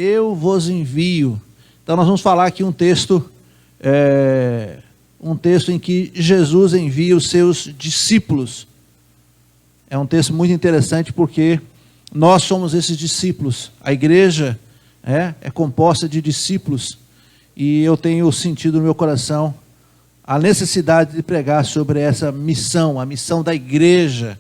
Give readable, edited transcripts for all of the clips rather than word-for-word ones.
eu vos envio. Então nós vamos falar aqui um texto em que Jesus envia os seus discípulos. É um texto muito interessante porque nós somos esses discípulos. A igreja é composta de discípulos. E eu tenho sentido no meu coração a necessidade de pregar sobre essa missão, a missão da igreja.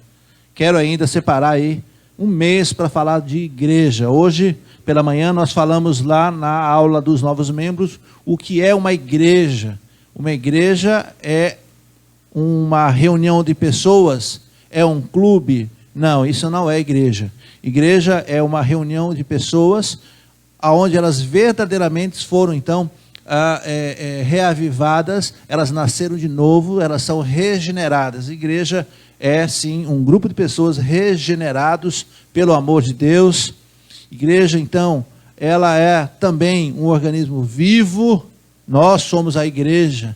Quero ainda separar aí um mês para falar de igreja. Hoje, pela manhã, nós falamos lá na aula dos novos membros o que é uma igreja. Uma igreja é uma reunião de pessoas, é um clube. Não, isso não é igreja. Igreja é uma reunião de pessoas onde elas verdadeiramente foram, então, reavivadas, elas nasceram de novo, elas são regeneradas. Igreja é, sim, um grupo de pessoas regenerados pelo amor de Deus. Igreja, então, ela é também um organismo vivo. Nós somos a igreja.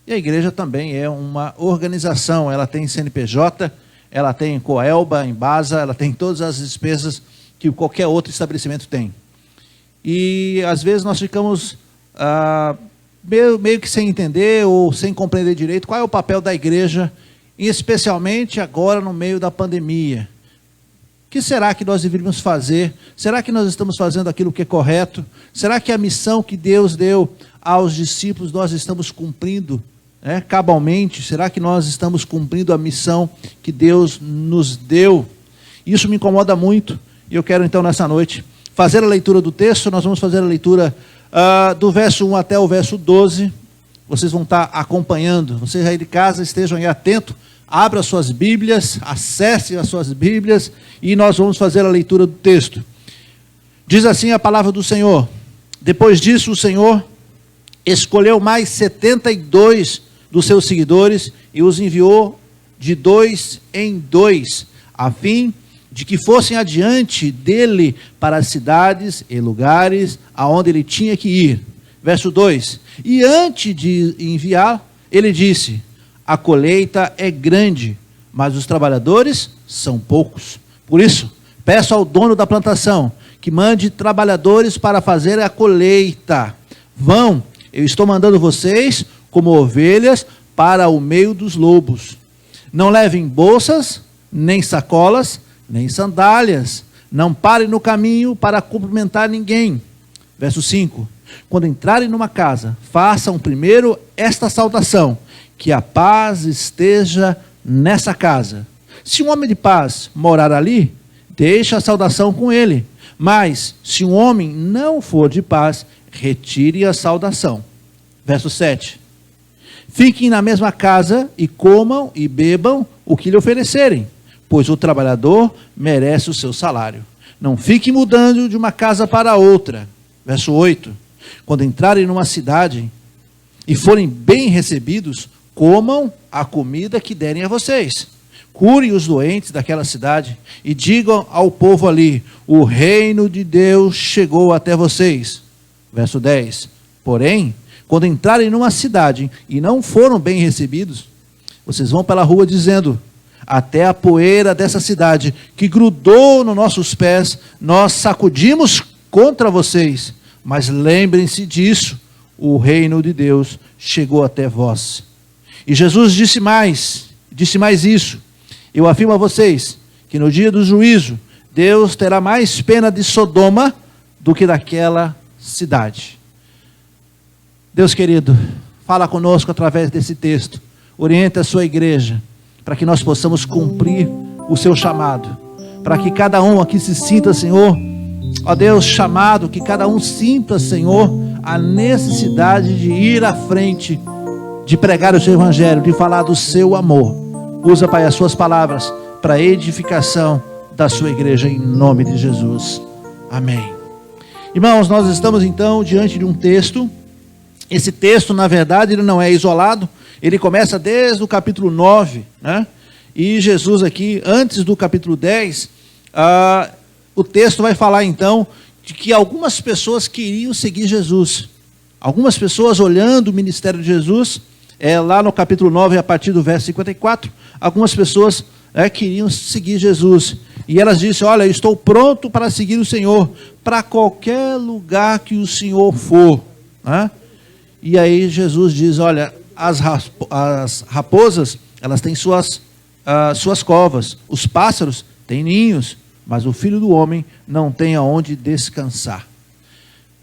E a igreja também é uma organização. Ela tem CNPJ, ela tem Coelba, Embasa, ela tem todas as despesas que qualquer outro estabelecimento tem. E, às vezes, nós ficamos meio que sem entender ou sem compreender direito qual é o papel da igreja, e especialmente agora no meio da pandemia. O que será que nós deveríamos fazer? Será que nós estamos fazendo aquilo que é correto? Será que a missão que Deus deu aos discípulos nós estamos cumprindo cabalmente? Será que nós estamos cumprindo a missão que Deus nos deu? Isso me incomoda muito, e eu quero então nessa noite fazer a leitura do texto. Nós vamos fazer a leitura do verso 1 até o verso 12, vocês vão estar acompanhando. Vocês aí de casa estejam aí atentos, abram as suas Bíblias, acessem as suas Bíblias, e nós vamos fazer a leitura do texto. Diz assim a palavra do Senhor: depois disso o Senhor escolheu mais 72 dos seus seguidores, e os enviou de 2 em 2, a fim de que fossem adiante dele para as cidades e lugares aonde ele tinha que ir. Verso 2: e antes de enviar, ele disse: a colheita é grande, mas os trabalhadores são poucos. Por isso, peço ao dono da plantação que mande trabalhadores para fazer a colheita. Vão, eu estou mandando vocês como ovelhas para o meio dos lobos. Não levem bolsas, nem sacolas, nem sandálias. Não parem no caminho para cumprimentar ninguém. Verso 5: quando entrarem numa casa, façam primeiro esta saudação: que a paz esteja nessa casa. Se um homem de paz morar ali, deixe a saudação com ele. Mas, se um homem não for de paz, retire a saudação. Verso 7: fiquem na mesma casa e comam e bebam o que lhe oferecerem, pois o trabalhador merece o seu salário. Não fiquem mudando de uma casa para outra. Verso 8: quando entrarem numa cidade e forem bem recebidos, comam a comida que derem a vocês. Curem os doentes daquela cidade e digam ao povo ali: o reino de Deus chegou até vocês. Verso 10: porém, quando entrarem numa cidade e não foram bem recebidos, vocês vão pela rua dizendo: até a poeira dessa cidade que grudou nos nossos pés, nós sacudimos contra vocês. Mas lembrem-se disso: o reino de Deus chegou até vós. E Jesus disse mais isso: eu afirmo a vocês que no dia do juízo, Deus terá mais pena de Sodoma do que daquela cidade. Deus querido, fala conosco através desse texto. Orienta a sua igreja, para que nós possamos cumprir o seu chamado. Para que cada um aqui se sinta, Senhor, ó Deus, chamado, que cada um sinta, Senhor, a necessidade de ir à frente, de pregar o seu evangelho, de falar do seu amor. Usa, Pai, as suas palavras para a edificação da sua igreja, em nome de Jesus. Amém. Irmãos, nós estamos então diante de um texto. Esse texto, na verdade, ele não é isolado. Ele começa desde o capítulo 9, né? E Jesus aqui, antes do capítulo 10, o texto vai falar então de que algumas pessoas queriam seguir Jesus. Algumas pessoas, olhando o ministério de Jesus, lá no capítulo 9, a partir do verso 54, algumas pessoas queriam seguir Jesus. E elas disseram: olha, eu estou pronto para seguir o Senhor, para qualquer lugar que o Senhor for. Né? E aí Jesus diz: olha, as raposas, elas têm suas covas, os pássaros têm ninhos, mas o Filho do Homem não tem aonde descansar.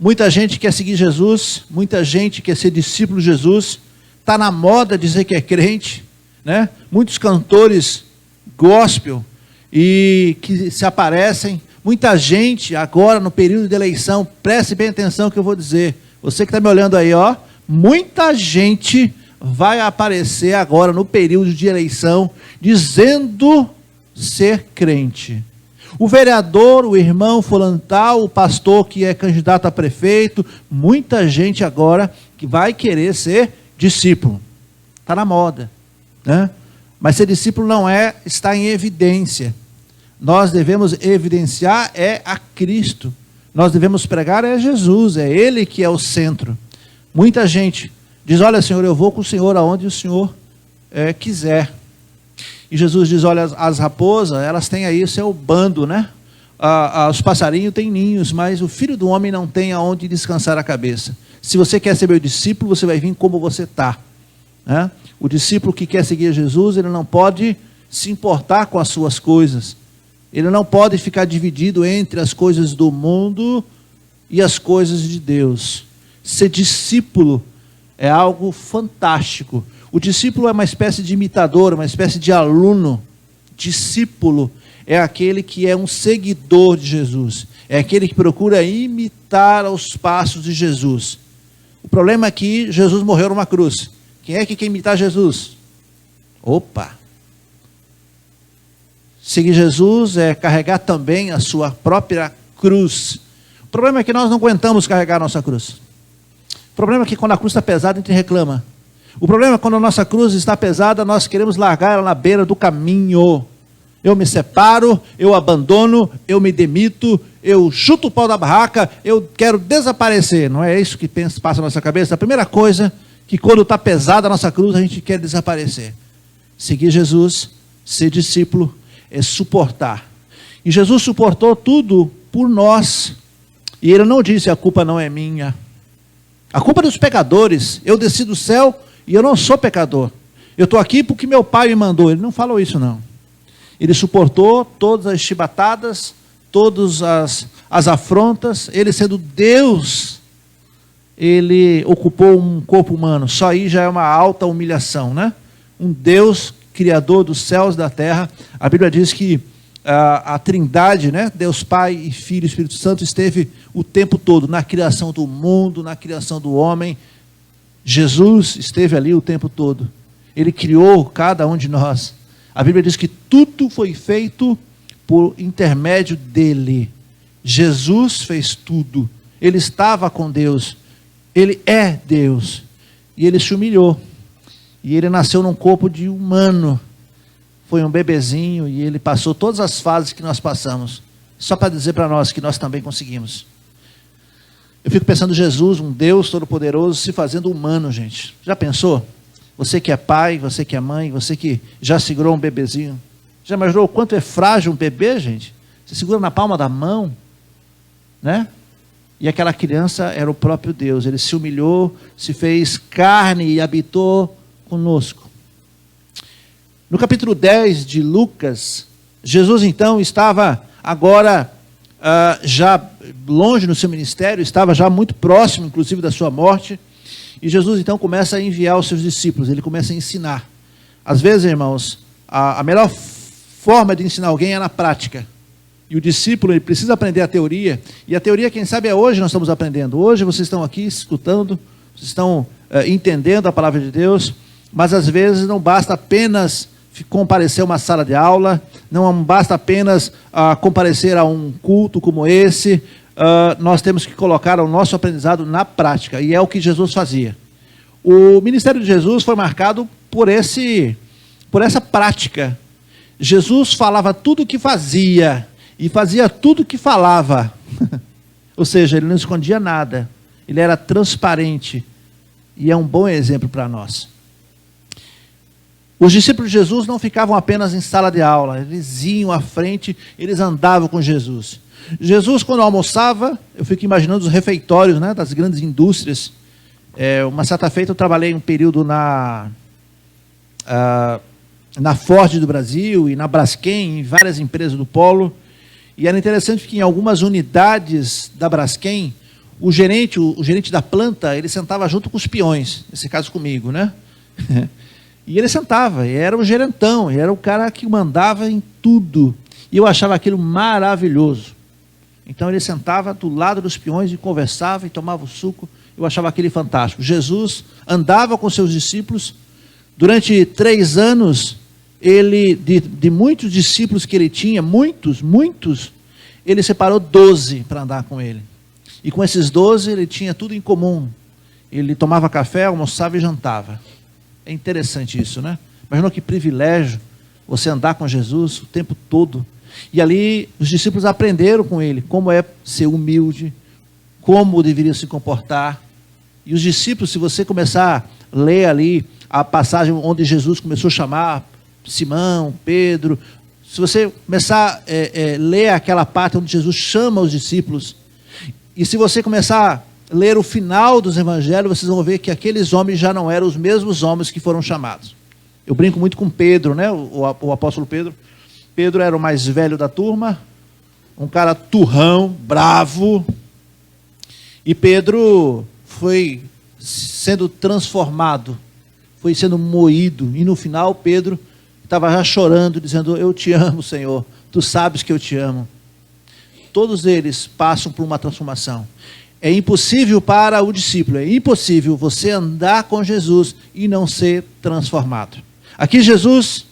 Muita gente quer seguir Jesus, muita gente quer ser discípulo de Jesus, está na moda dizer que é crente, né? Muitos cantores gospel e que se aparecem, muita gente agora no período de eleição, preste bem atenção que eu vou dizer, você que está me olhando aí, ó, muita gente vai aparecer agora no período de eleição dizendo ser crente. O vereador, o irmão fulano tal, o pastor que é candidato a prefeito, muita gente agora que vai querer ser discípulo. Está na moda, né? Mas ser discípulo não é estar em evidência. Nós devemos evidenciar a Cristo. Nós devemos pregar a Jesus, é Ele que é o centro. Muita gente diz: olha, Senhor, eu vou com o Senhor aonde o Senhor quiser. E Jesus diz: olha, as raposas, elas têm aí o seu bando, né? Os passarinhos têm ninhos, mas o Filho do Homem não tem aonde descansar a cabeça. Se você quer ser meu discípulo, você vai vir como você está. Né? O discípulo que quer seguir Jesus, ele não pode se importar com as suas coisas. Ele não pode ficar dividido entre as coisas do mundo e as coisas de Deus. Ser discípulo é algo fantástico. O discípulo é uma espécie de imitador, uma espécie de aluno. Discípulo é aquele que é um seguidor de Jesus. É aquele que procura imitar os passos de Jesus. O problema é que Jesus morreu numa cruz. Quem é que quer imitar Jesus? Opa! Seguir Jesus é carregar também a sua própria cruz. O problema é que nós não aguentamos carregar a nossa cruz. O problema é que quando a cruz está pesada, a gente reclama. O problema é quando a nossa cruz está pesada, nós queremos largar ela na beira do caminho. Eu me separo, eu abandono, eu me demito, eu chuto o pau da barraca, eu quero desaparecer. Não é isso que passa na nossa cabeça? A primeira coisa, que quando está pesada a nossa cruz, a gente quer desaparecer. Seguir Jesus, ser discípulo, é suportar. E Jesus suportou tudo por nós. E Ele não disse: a culpa não é minha. A culpa é dos pecadores. Eu desci do céu e eu não sou pecador. Eu estou aqui porque meu pai me mandou. Ele não falou isso, não. Ele suportou todas as chibatadas, todas as afrontas. Ele, sendo Deus, ele ocupou um corpo humano. Só aí já é uma alta humilhação, né? Um Deus criador dos céus e da terra. A Bíblia diz que a Trindade, né? Deus Pai e Filho e Espírito Santo, esteve o tempo todo na criação do mundo, na criação do homem. Jesus esteve ali o tempo todo. Ele criou cada um de nós. A Bíblia diz que tudo foi feito por intermédio dele. Jesus fez tudo. Ele estava com Deus. Ele é Deus. E ele se humilhou. E ele nasceu num corpo de humano. Foi um bebezinho e ele passou todas as fases que nós passamos. Só para dizer para nós que nós também conseguimos. Eu fico pensando Jesus, um Deus todo-poderoso, se fazendo humano, gente. Já pensou? Você que é pai, você que é mãe, você que já segurou um bebezinho. Já imaginou o quanto é frágil um bebê, gente? Você segura na palma da mão, né? E aquela criança era o próprio Deus. Ele se humilhou, se fez carne e habitou conosco. No capítulo 10 de Lucas, Jesus então estava agora já longe no seu ministério, estava já muito próximo, inclusive, da sua morte. E Jesus então começa a enviar os seus discípulos, ele começa a ensinar. Às vezes, irmãos, a melhor forma de ensinar alguém é na prática. E o discípulo, ele precisa aprender a teoria. E a teoria, quem sabe, é hoje nós estamos aprendendo. Hoje vocês estão aqui escutando, vocês estão entendendo a palavra de Deus. Mas às vezes não basta apenas comparecer a uma sala de aula, não basta apenas comparecer a um culto como esse. Nós temos que colocar o nosso aprendizado na prática, e é o que Jesus fazia. O ministério de Jesus foi marcado por essa prática. Jesus falava tudo o que fazia, e fazia tudo o que falava. Ou seja, ele não escondia nada, ele era transparente, e é um bom exemplo para nós. Os discípulos de Jesus não ficavam apenas em sala de aula, eles iam à frente, eles andavam com Jesus. Jesus, quando almoçava, eu fico imaginando os refeitórios, né, das grandes indústrias. Uma certa feita eu trabalhei um período na Ford do Brasil e na Braskem, em várias empresas do Polo. E era interessante que em algumas unidades da Braskem, o gerente da planta, ele sentava junto com os peões, nesse caso comigo, né? E ele sentava, e era o gerentão, e era o cara que mandava em tudo. E eu achava aquilo maravilhoso. Então ele sentava do lado dos peões e conversava e tomava o suco. Eu achava aquele fantástico. Jesus andava com seus discípulos. Durante 3 anos, ele, de muitos discípulos que ele tinha, muitos, ele separou 12 para andar com ele. E com esses 12, ele tinha tudo em comum. Ele tomava café, almoçava e jantava. É interessante isso, né? Imagina que privilégio você andar com Jesus o tempo todo. E ali os discípulos aprenderam com ele como é ser humilde, como deveria se comportar. E os discípulos, se você começar a ler ali a passagem onde Jesus começou a chamar Simão, Pedro, se você começar a ler aquela parte onde Jesus chama os discípulos, e se você começar a ler o final dos evangelhos, vocês vão ver que aqueles homens já não eram os mesmos homens que foram chamados. Eu brinco muito com Pedro, né? O apóstolo Pedro. Pedro era o mais velho da turma, um cara turrão, bravo. E Pedro foi sendo transformado, foi sendo moído. E no final Pedro estava já chorando, dizendo: eu te amo, Senhor, tu sabes que eu te amo. Todos eles passam por uma transformação. É impossível para o discípulo, é impossível você andar com Jesus e não ser transformado. Aqui Jesus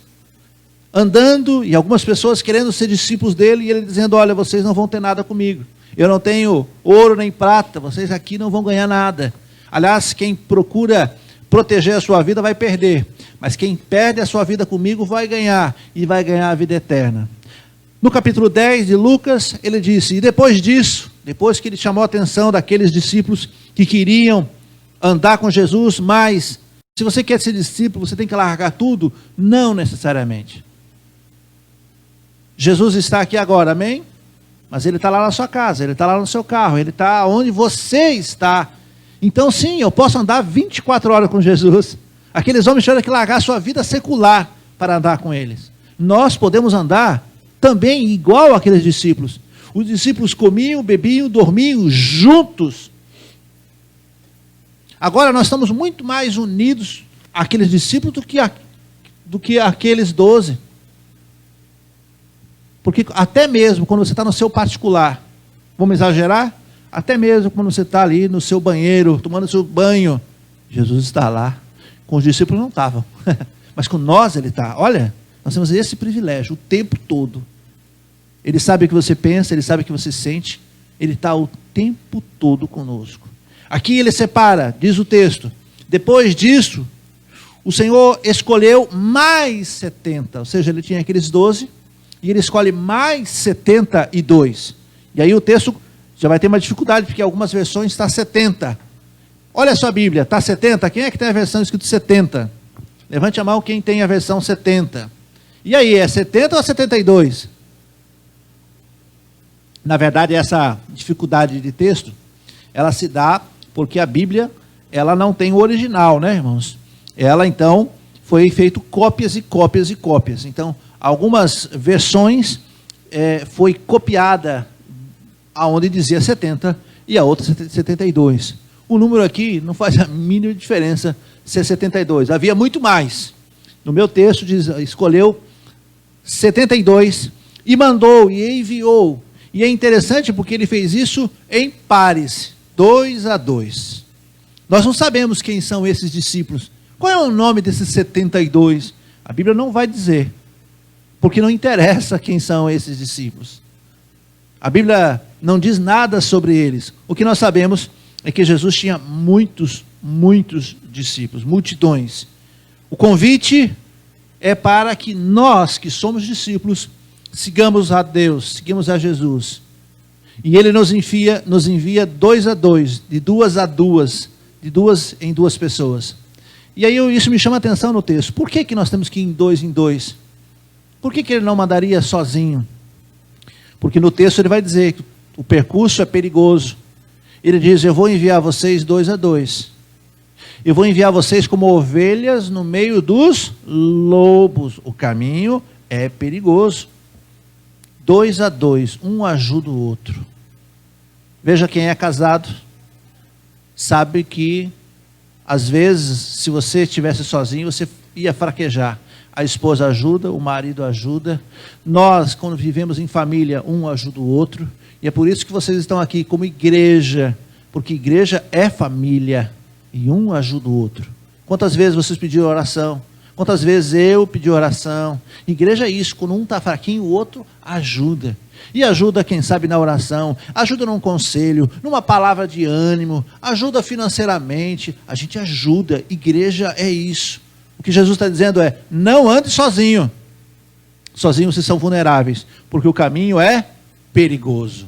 andando e algumas pessoas querendo ser discípulos dele, e ele dizendo: olha, vocês não vão ter nada comigo. Eu não tenho ouro nem prata, vocês aqui não vão ganhar nada. Aliás, quem procura proteger a sua vida vai perder, mas quem perde a sua vida comigo vai ganhar, e vai ganhar a vida eterna. No capítulo 10 de Lucas, ele disse, e depois disso, depois que ele chamou a atenção daqueles discípulos que queriam andar com Jesus, mas se você quer ser discípulo, você tem que largar tudo? Não necessariamente. Jesus está aqui agora, amém? Mas ele está lá na sua casa, ele está lá no seu carro, ele está onde você está. Então sim, eu posso andar 24 horas com Jesus. Aqueles homens tiveram que largar a sua vida secular para andar com eles. Nós podemos andar também igual àqueles discípulos. Os discípulos comiam, bebiam, dormiam juntos. Agora nós estamos muito mais unidos àqueles discípulos do que aqueles 12. Porque até mesmo quando você está no seu particular, vamos exagerar? Até mesmo quando você está ali no seu banheiro, tomando seu banho, Jesus está lá. Com os discípulos não estavam, mas com nós ele está. Olha, nós temos esse privilégio o tempo todo. Ele sabe o que você pensa, ele sabe o que você sente, ele está o tempo todo conosco. Aqui ele separa, diz o texto, depois disso, o Senhor escolheu mais 70, ou seja, ele tinha aqueles 12, e ele escolhe mais 72. E aí o texto já vai ter uma dificuldade, porque algumas versões está 70. Olha a sua Bíblia, está 70? Quem é que tem a versão escrito 70? Levante a mão quem tem a versão 70. E aí, é 70 ou 72? Na verdade, essa dificuldade de texto, ela se dá porque a Bíblia, ela não tem o original, né, irmãos? Ela, então, foi feito cópias e cópias e cópias. Então, algumas versões foi copiada aonde dizia 70 e a outra 72. O número aqui não faz a mínima diferença se é 72. Havia muito mais. No meu texto diz, escolheu 72 e mandou e enviou. E é interessante porque ele fez isso em pares, 2 a 2. Nós não sabemos quem são esses discípulos. Qual é o nome desses 72? A Bíblia não vai dizer, porque não interessa quem são esses discípulos. A Bíblia não diz nada sobre eles. O que nós sabemos é que Jesus tinha muitos discípulos, multidões. O convite é para que nós, que somos discípulos, sigamos a Deus, seguimos a Jesus. E Ele nos envia 2 a 2, de 2 a 2, de 2 em 2 pessoas. E aí isso me chama a atenção no texto. Por que nós temos que ir em dois? Por que ele não mandaria sozinho? Porque no texto ele vai dizer que o percurso é perigoso. Ele diz, eu vou enviar vocês 2 a 2. Eu vou enviar vocês como ovelhas no meio dos lobos. O caminho é perigoso. 2 a 2, um ajuda o outro. Veja, quem é casado sabe que às vezes, se você estivesse sozinho, você ia fraquejar. A esposa ajuda, o marido ajuda. Nós, quando vivemos em família, um ajuda o outro. E é por isso que vocês estão aqui como igreja, porque igreja é família e um ajuda o outro. Quantas vezes vocês pediram oração? Quantas vezes eu pedi oração? Igreja é isso, quando um está fraquinho, o outro ajuda. E ajuda, quem sabe, na oração, ajuda num conselho, numa palavra de ânimo, ajuda financeiramente, a gente ajuda. Igreja é isso. O que Jesus está dizendo é, não ande sozinho. Sozinhos vocês são vulneráveis, porque o caminho é perigoso.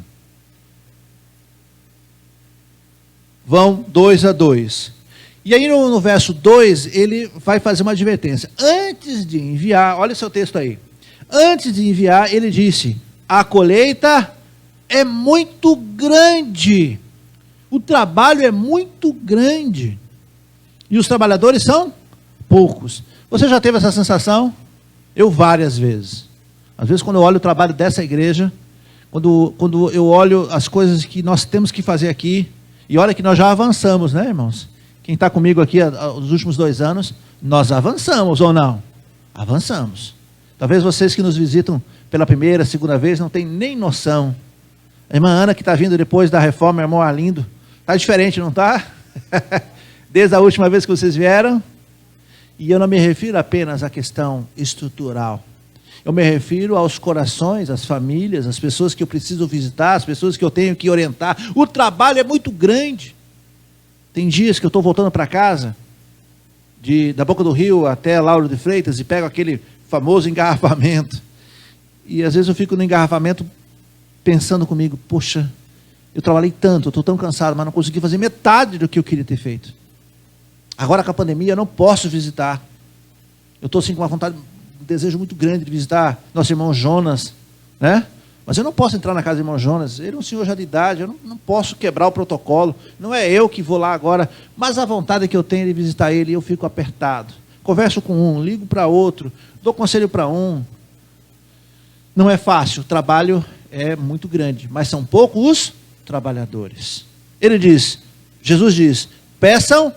Vão 2 a 2. E aí no verso 2, ele vai fazer uma advertência. Antes de enviar, olha o seu texto aí. Antes de enviar, ele disse, a colheita é muito grande. O trabalho é muito grande. E os trabalhadores são poucos. Você já teve essa sensação? Eu várias vezes. Às vezes quando eu olho o trabalho dessa igreja, quando eu olho as coisas que nós temos que fazer aqui, e olha que nós já avançamos, né, irmãos? Quem está comigo aqui nos últimos 2 anos, nós avançamos ou não? Avançamos. Talvez vocês que nos visitam pela primeira, segunda vez, não têm nem noção. A irmã Ana, que está vindo depois da reforma, irmão Arlindo, está diferente, não está? Desde a última vez que vocês vieram. E eu não me refiro apenas à questão estrutural. Eu me refiro aos corações, às famílias, às pessoas que eu preciso visitar, às pessoas que eu tenho que orientar. O trabalho é muito grande. Tem dias que eu estou voltando para casa, da Boca do Rio até Lauro de Freitas, e pego aquele famoso engarrafamento. E às vezes eu fico no engarrafamento pensando comigo, poxa, eu trabalhei tanto, eu estou tão cansado, mas não consegui fazer metade do que eu queria ter feito. Agora com a pandemia eu não posso visitar. Eu estou assim com uma vontade, um desejo muito grande de visitar nosso irmão Jonas, né? Mas eu não posso entrar na casa do irmão Jonas, ele é um senhor já de idade, eu não posso quebrar o protocolo, não é eu que vou lá agora, mas a vontade que eu tenho de visitar ele, eu fico apertado. Converso com um, ligo para outro, dou conselho para um. Não é fácil, o trabalho é muito grande, mas são poucos os trabalhadores. Jesus diz, peçam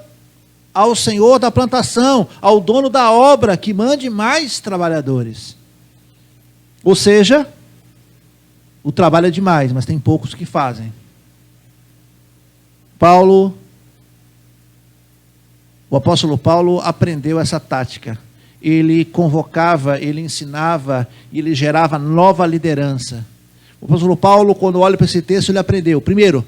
ao Senhor da plantação, ao dono da obra, que mande mais trabalhadores. Ou seja, o trabalho é demais, mas tem poucos que fazem. O apóstolo Paulo aprendeu essa tática. Ele convocava, ele ensinava, ele gerava nova liderança. O apóstolo Paulo, quando olha para esse texto, ele aprendeu. Primeiro,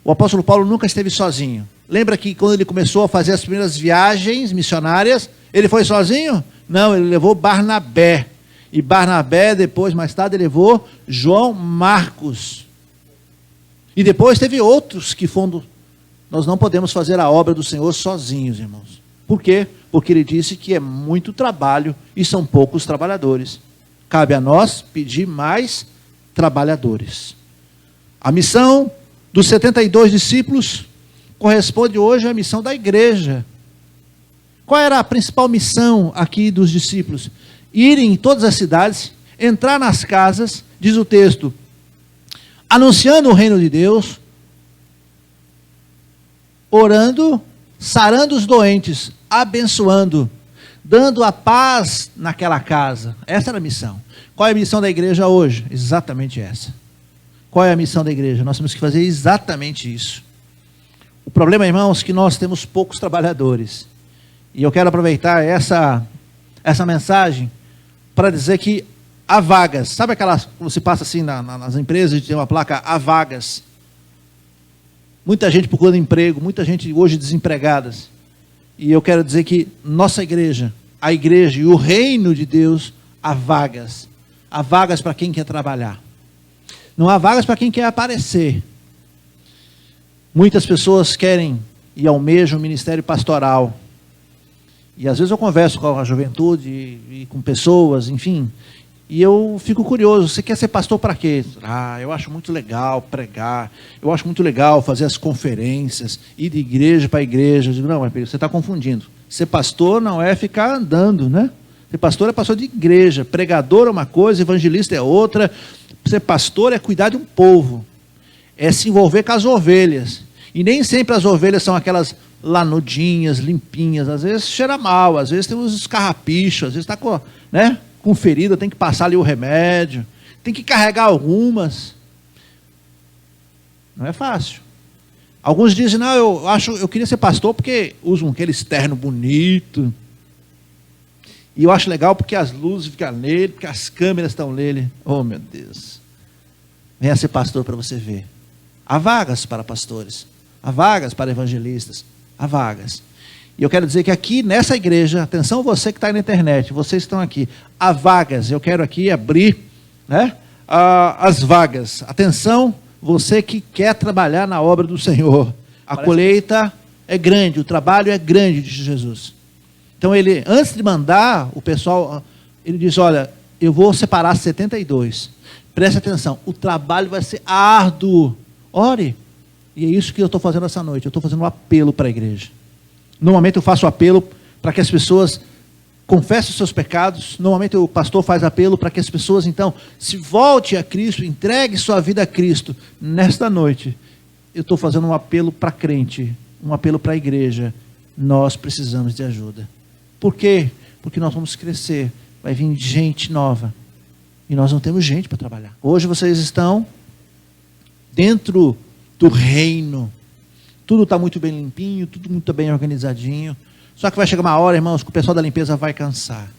o apóstolo Paulo nunca esteve sozinho. Lembra que quando ele começou a fazer as primeiras viagens missionárias, ele foi sozinho? Não, ele levou Barnabé. E Barnabé, depois, mais tarde, levou João Marcos. E depois teve outros que foram. Nós não podemos fazer a obra do Senhor sozinhos, irmãos. Por quê? Porque ele disse que é muito trabalho e são poucos trabalhadores. Cabe a nós pedir mais trabalhadores. A missão dos 72 discípulos corresponde hoje à missão da igreja. Qual era a principal missão aqui dos discípulos? Irem em todas as cidades, entrar nas casas, diz o texto, anunciando o reino de Deus, orando, sarando os doentes, abençoando, dando a paz naquela casa. Essa era a missão. Qual é a missão da igreja hoje? Exatamente essa. Qual é a missão da igreja? Nós temos que fazer exatamente isso. O problema, irmãos, é que nós temos poucos trabalhadores. E eu quero aproveitar essa mensagem para dizer que há vagas. Sabe aquelas que você passa assim nas empresas e tem uma placa, há vagas. Muita gente procurando emprego, muita gente hoje desempregadas. E eu quero dizer que nossa igreja, a igreja e o reino de Deus, há vagas. Há vagas para quem quer trabalhar. Não há vagas para quem quer aparecer. Muitas pessoas querem e almejam o ministério pastoral. E às vezes eu converso com a juventude e com pessoas, enfim, e eu fico curioso, você quer ser pastor para quê? Eu acho muito legal pregar, eu acho muito legal fazer as conferências, ir de igreja para igreja. Eu digo, não, você está confundindo. Ser pastor não é ficar andando, né? Ser pastor é pastor de igreja, pregador é uma coisa, evangelista é outra. Ser pastor é cuidar de um povo, é se envolver com as ovelhas. E nem sempre as ovelhas são aquelas lanudinhas, limpinhas, às vezes cheira mal, às vezes tem uns carrapichos, às vezes está com ferida, tem que passar ali o remédio, tem que carregar algumas. Não é fácil. Alguns dizem, não, eu queria ser pastor porque usam aquele externo bonito. E eu acho legal porque as luzes ficam nele, porque as câmeras estão nele. Oh, meu Deus. Venha ser pastor para você ver. Há vagas para pastores. Há vagas para evangelistas. Há vagas. E eu quero dizer que aqui nessa igreja, atenção você que está aí na internet, vocês estão aqui, há vagas. Eu quero aqui abrir, né, as vagas. Atenção, você que quer trabalhar na obra do Senhor. A colheita é grande, o trabalho é grande, diz Jesus. Então ele, antes de mandar o pessoal, ele diz, olha, eu vou separar 72. Preste atenção, o trabalho vai ser árduo. Ore. E é isso que eu estou fazendo essa noite. Eu estou fazendo um apelo para a igreja. Normalmente eu faço apelo para que as pessoas confessem os seus pecados. Normalmente o pastor faz apelo para que as pessoas, então, se volte a Cristo, entregue sua vida a Cristo. Nesta noite, eu estou fazendo um apelo para crente, um apelo para a igreja. Nós precisamos de ajuda. Por quê? Porque nós vamos crescer. Vai vir gente nova. E nós não temos gente para trabalhar. Hoje vocês estão dentro do reino. Tudo está muito bem limpinho, tudo muito bem organizadinho. Só que vai chegar uma hora, irmãos, que o pessoal da limpeza vai cansar.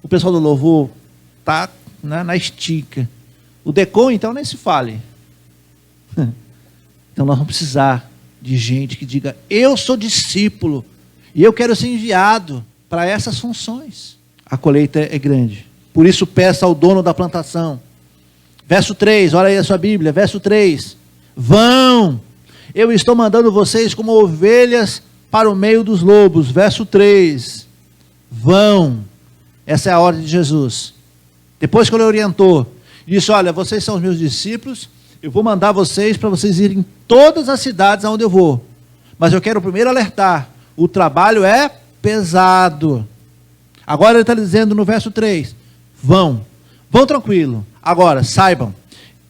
O pessoal do louvor está na estica. O decom, então, nem se fale. Então nós vamos precisar de gente que diga, eu sou discípulo e eu quero ser enviado para essas funções. A colheita é grande. Por isso peça ao dono da plantação. Verso 3, olha aí a sua Bíblia, verso 3. Vão, eu estou mandando vocês como ovelhas para o meio dos lobos. Verso 3, vão. Essa é a ordem de Jesus. Depois que ele orientou, disse, olha, vocês são os meus discípulos, eu vou mandar vocês para vocês irem em todas as cidades aonde eu vou. Mas eu quero primeiro alertar, o trabalho é pesado. Agora ele está dizendo no verso 3, vão tranquilo. Agora, saibam,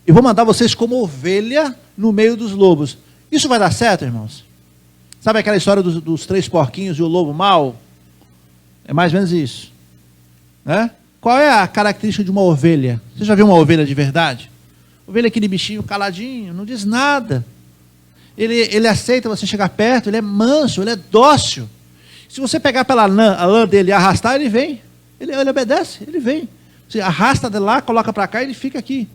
eu vou mandar vocês como ovelha no meio dos lobos. Isso vai dar certo, irmãos? Sabe aquela história dos 3 porquinhos e o lobo mau? É mais ou menos isso, né? Qual é a característica de uma ovelha? Você já viu uma ovelha de verdade? Ovelha é aquele bichinho caladinho, não diz nada. Ele aceita você chegar perto, ele é manso, ele é dócil. Se você pegar pela lã dele e arrastar, ele vem. Ele obedece, ele vem. Você arrasta de lá, coloca para cá e ele fica aqui.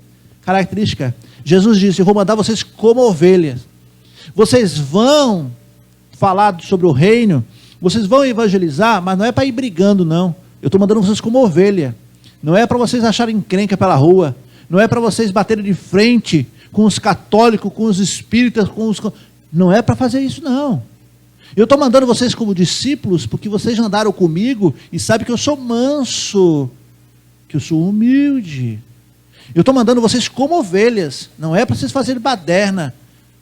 Característica. Jesus disse, eu vou mandar vocês como ovelhas. Vocês vão falar sobre o reino, vocês vão evangelizar, mas não é para ir brigando, não. Eu estou mandando vocês como ovelha. Não é para vocês acharem encrenca pela rua. Não é para vocês baterem de frente com os católicos, com os espíritas, não é para fazer isso, não. Eu estou mandando vocês como discípulos, porque vocês andaram comigo e sabem que eu sou manso, que eu sou humilde. Eu estou mandando vocês como ovelhas, não é para vocês fazerem baderna,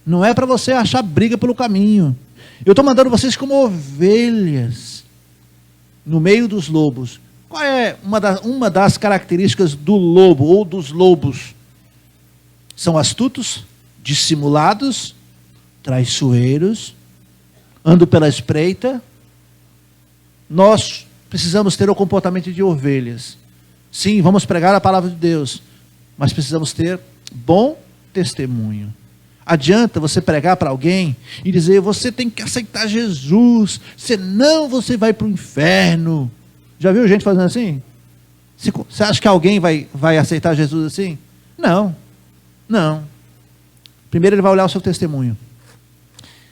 não é para você achar briga pelo caminho. Eu estou mandando vocês como ovelhas, no meio dos lobos. Qual é uma das características do lobo, ou dos lobos? São astutos, dissimulados, traiçoeiros, andam pela espreita. Nós precisamos ter o comportamento de ovelhas. Sim, vamos pregar a palavra de Deus, mas precisamos ter bom testemunho. Adianta você pregar para alguém e dizer, você tem que aceitar Jesus, senão você vai para o inferno. Já viu gente fazendo assim? Você acha que alguém vai aceitar Jesus assim? Não. Primeiro ele vai olhar o seu testemunho.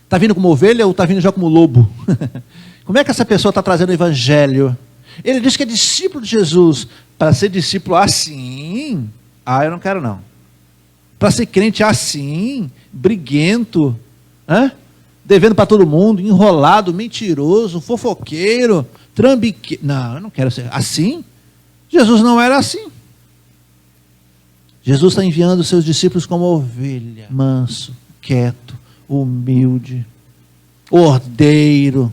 Está vindo como ovelha ou está vindo já como lobo? Como é que essa pessoa está trazendo o evangelho? Ele diz que é discípulo de Jesus. Para ser discípulo assim, eu não quero não. Para ser crente assim, briguento, devendo para todo mundo, enrolado, mentiroso, fofoqueiro, trambique. Não, eu não quero ser assim. Jesus não era assim. Jesus está enviando os seus discípulos como ovelha, manso, quieto, humilde, ordeiro.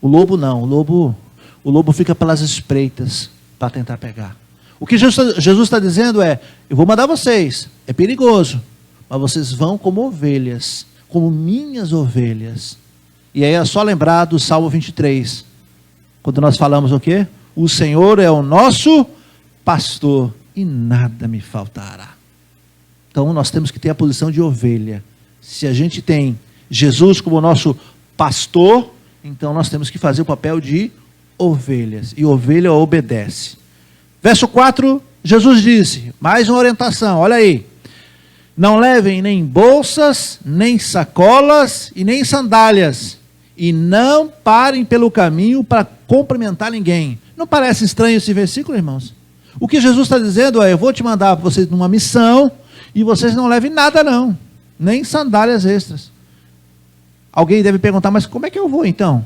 O lobo não, o lobo fica pelas espreitas para tentar pegar. O que Jesus está dizendo é: eu vou mandar vocês, é perigoso, mas vocês vão como ovelhas, como minhas ovelhas. E aí é só lembrar do Salmo 23, quando nós falamos o quê? O Senhor é o nosso pastor e nada me faltará. Então nós temos que ter a posição de ovelha. Se a gente tem Jesus como nosso pastor, então nós temos que fazer o papel de ovelhas, e ovelha obedece. Verso 4, Jesus disse, mais uma orientação, olha aí: não levem nem bolsas, nem sacolas e nem sandálias, e não parem pelo caminho para cumprimentar ninguém. Não parece estranho esse versículo, irmãos? O que Jesus está dizendo é: eu vou te mandar vocês numa missão, e vocês não levem nada não, nem sandálias extras. Alguém deve perguntar, mas como é que eu vou então?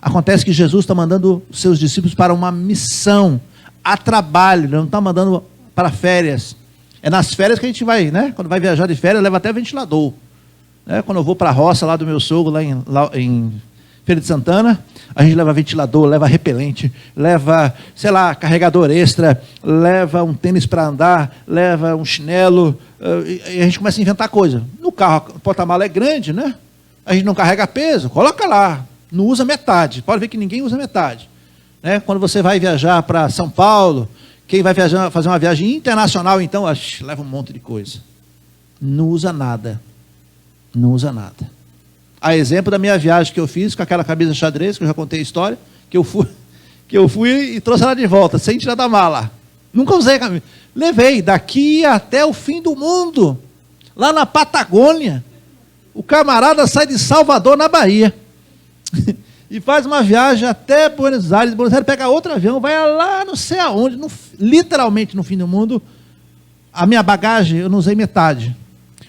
Acontece que Jesus está mandando os seus discípulos para uma missão, a trabalho, ele não está mandando para férias. É nas férias que a gente vai, né? Quando vai viajar de férias, leva até ventilador. Né? Quando eu vou para a roça lá do meu sogro, lá em Feira de Santana, a gente leva ventilador, leva repelente, leva, sei lá, carregador extra, leva um tênis para andar, leva um chinelo, e a gente começa a inventar coisa. No carro, o porta-mala é grande, né? A gente não carrega peso, coloca lá, não usa metade. Pode ver que ninguém usa metade. Né? Quando você vai viajar para São Paulo, quem vai viajar, fazer uma viagem internacional, então, leva um monte de coisa. Não usa nada. Não usa nada. A exemplo da minha viagem que eu fiz com aquela camisa xadrez, que eu já contei a história, que eu fui e trouxe ela de volta, sem tirar da mala. Nunca usei a camisa. Levei daqui até o fim do mundo, lá na Patagônia. O camarada sai de Salvador, na Bahia, e faz uma viagem até Buenos Aires. Buenos Aires pega outro avião, vai lá não sei aonde, literalmente no fim do mundo. A minha bagagem, eu não usei metade.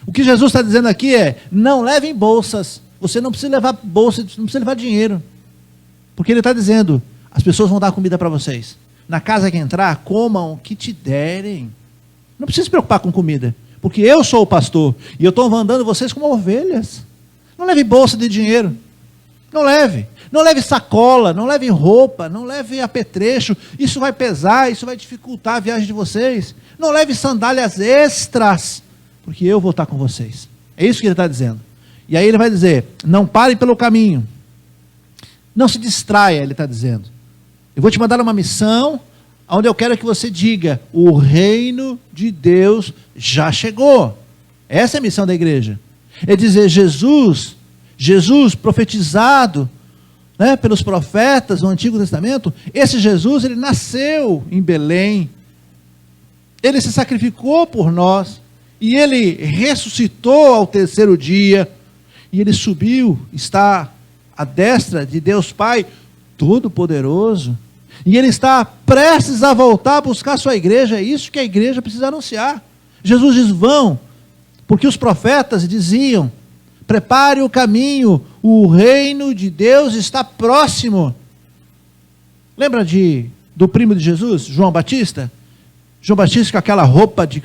O que Jesus está dizendo aqui é: não levem bolsas. Você não precisa levar bolsa, não precisa levar dinheiro. Porque ele está dizendo: as pessoas vão dar comida para vocês. Na casa que entrar, comam o que te derem. Não precisa se preocupar com comida, porque eu sou o pastor, e eu estou mandando vocês como ovelhas. Não leve bolsa de dinheiro. Não leve. Não leve sacola, não leve roupa, não leve apetrecho. Isso vai pesar, isso vai dificultar a viagem de vocês. Não leve sandálias extras, porque eu vou estar com vocês. É isso que ele está dizendo. E aí ele vai dizer: não parem pelo caminho. Não se distraia, ele está dizendo. Eu vou te mandar uma missão, onde eu quero que você diga: o reino de Deus já chegou. Essa é a missão da igreja. É dizer, Jesus profetizado, né, pelos profetas no Antigo Testamento, esse Jesus, ele nasceu em Belém. Ele se sacrificou por nós. E ele ressuscitou ao terceiro dia. E ele subiu, está à destra de Deus Pai Todo-Poderoso. E ele está prestes a voltar a buscar a sua igreja. É isso que a igreja precisa anunciar. Jesus diz: vão, porque os profetas diziam: prepare o caminho, o reino de Deus está próximo. Lembra do primo de Jesus, João Batista? João Batista com aquela roupa de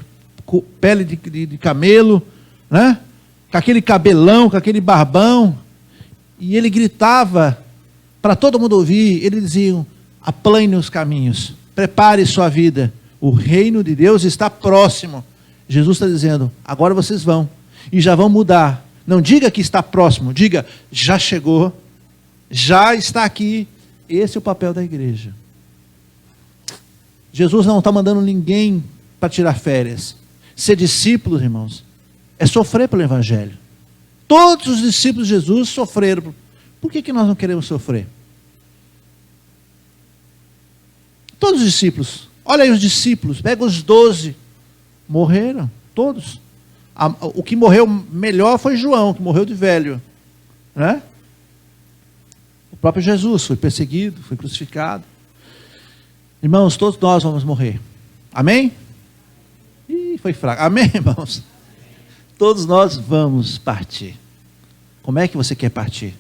pele de camelo, né? Com aquele cabelão, com aquele barbão, e ele gritava para todo mundo ouvir. Ele dizia: aplane os caminhos, prepare sua vida, o reino de Deus está próximo. Jesus está dizendo: agora vocês vão, e já vão mudar. Não diga que está próximo, diga: já chegou, já está aqui. Esse é o papel da igreja. Jesus não está mandando ninguém para tirar férias. Ser discípulos, irmãos, é sofrer pelo evangelho. Todos os discípulos de Jesus sofreram. Por que nós não queremos sofrer? Todos os discípulos, olha aí os discípulos, pega os 12, morreram, todos. O que morreu melhor foi João, que morreu de velho, né? O próprio Jesus foi perseguido, foi crucificado. Irmãos, todos nós vamos morrer. Amém? Ih, foi fraco. Amém, irmãos? Todos nós vamos partir. Como é que você quer partir?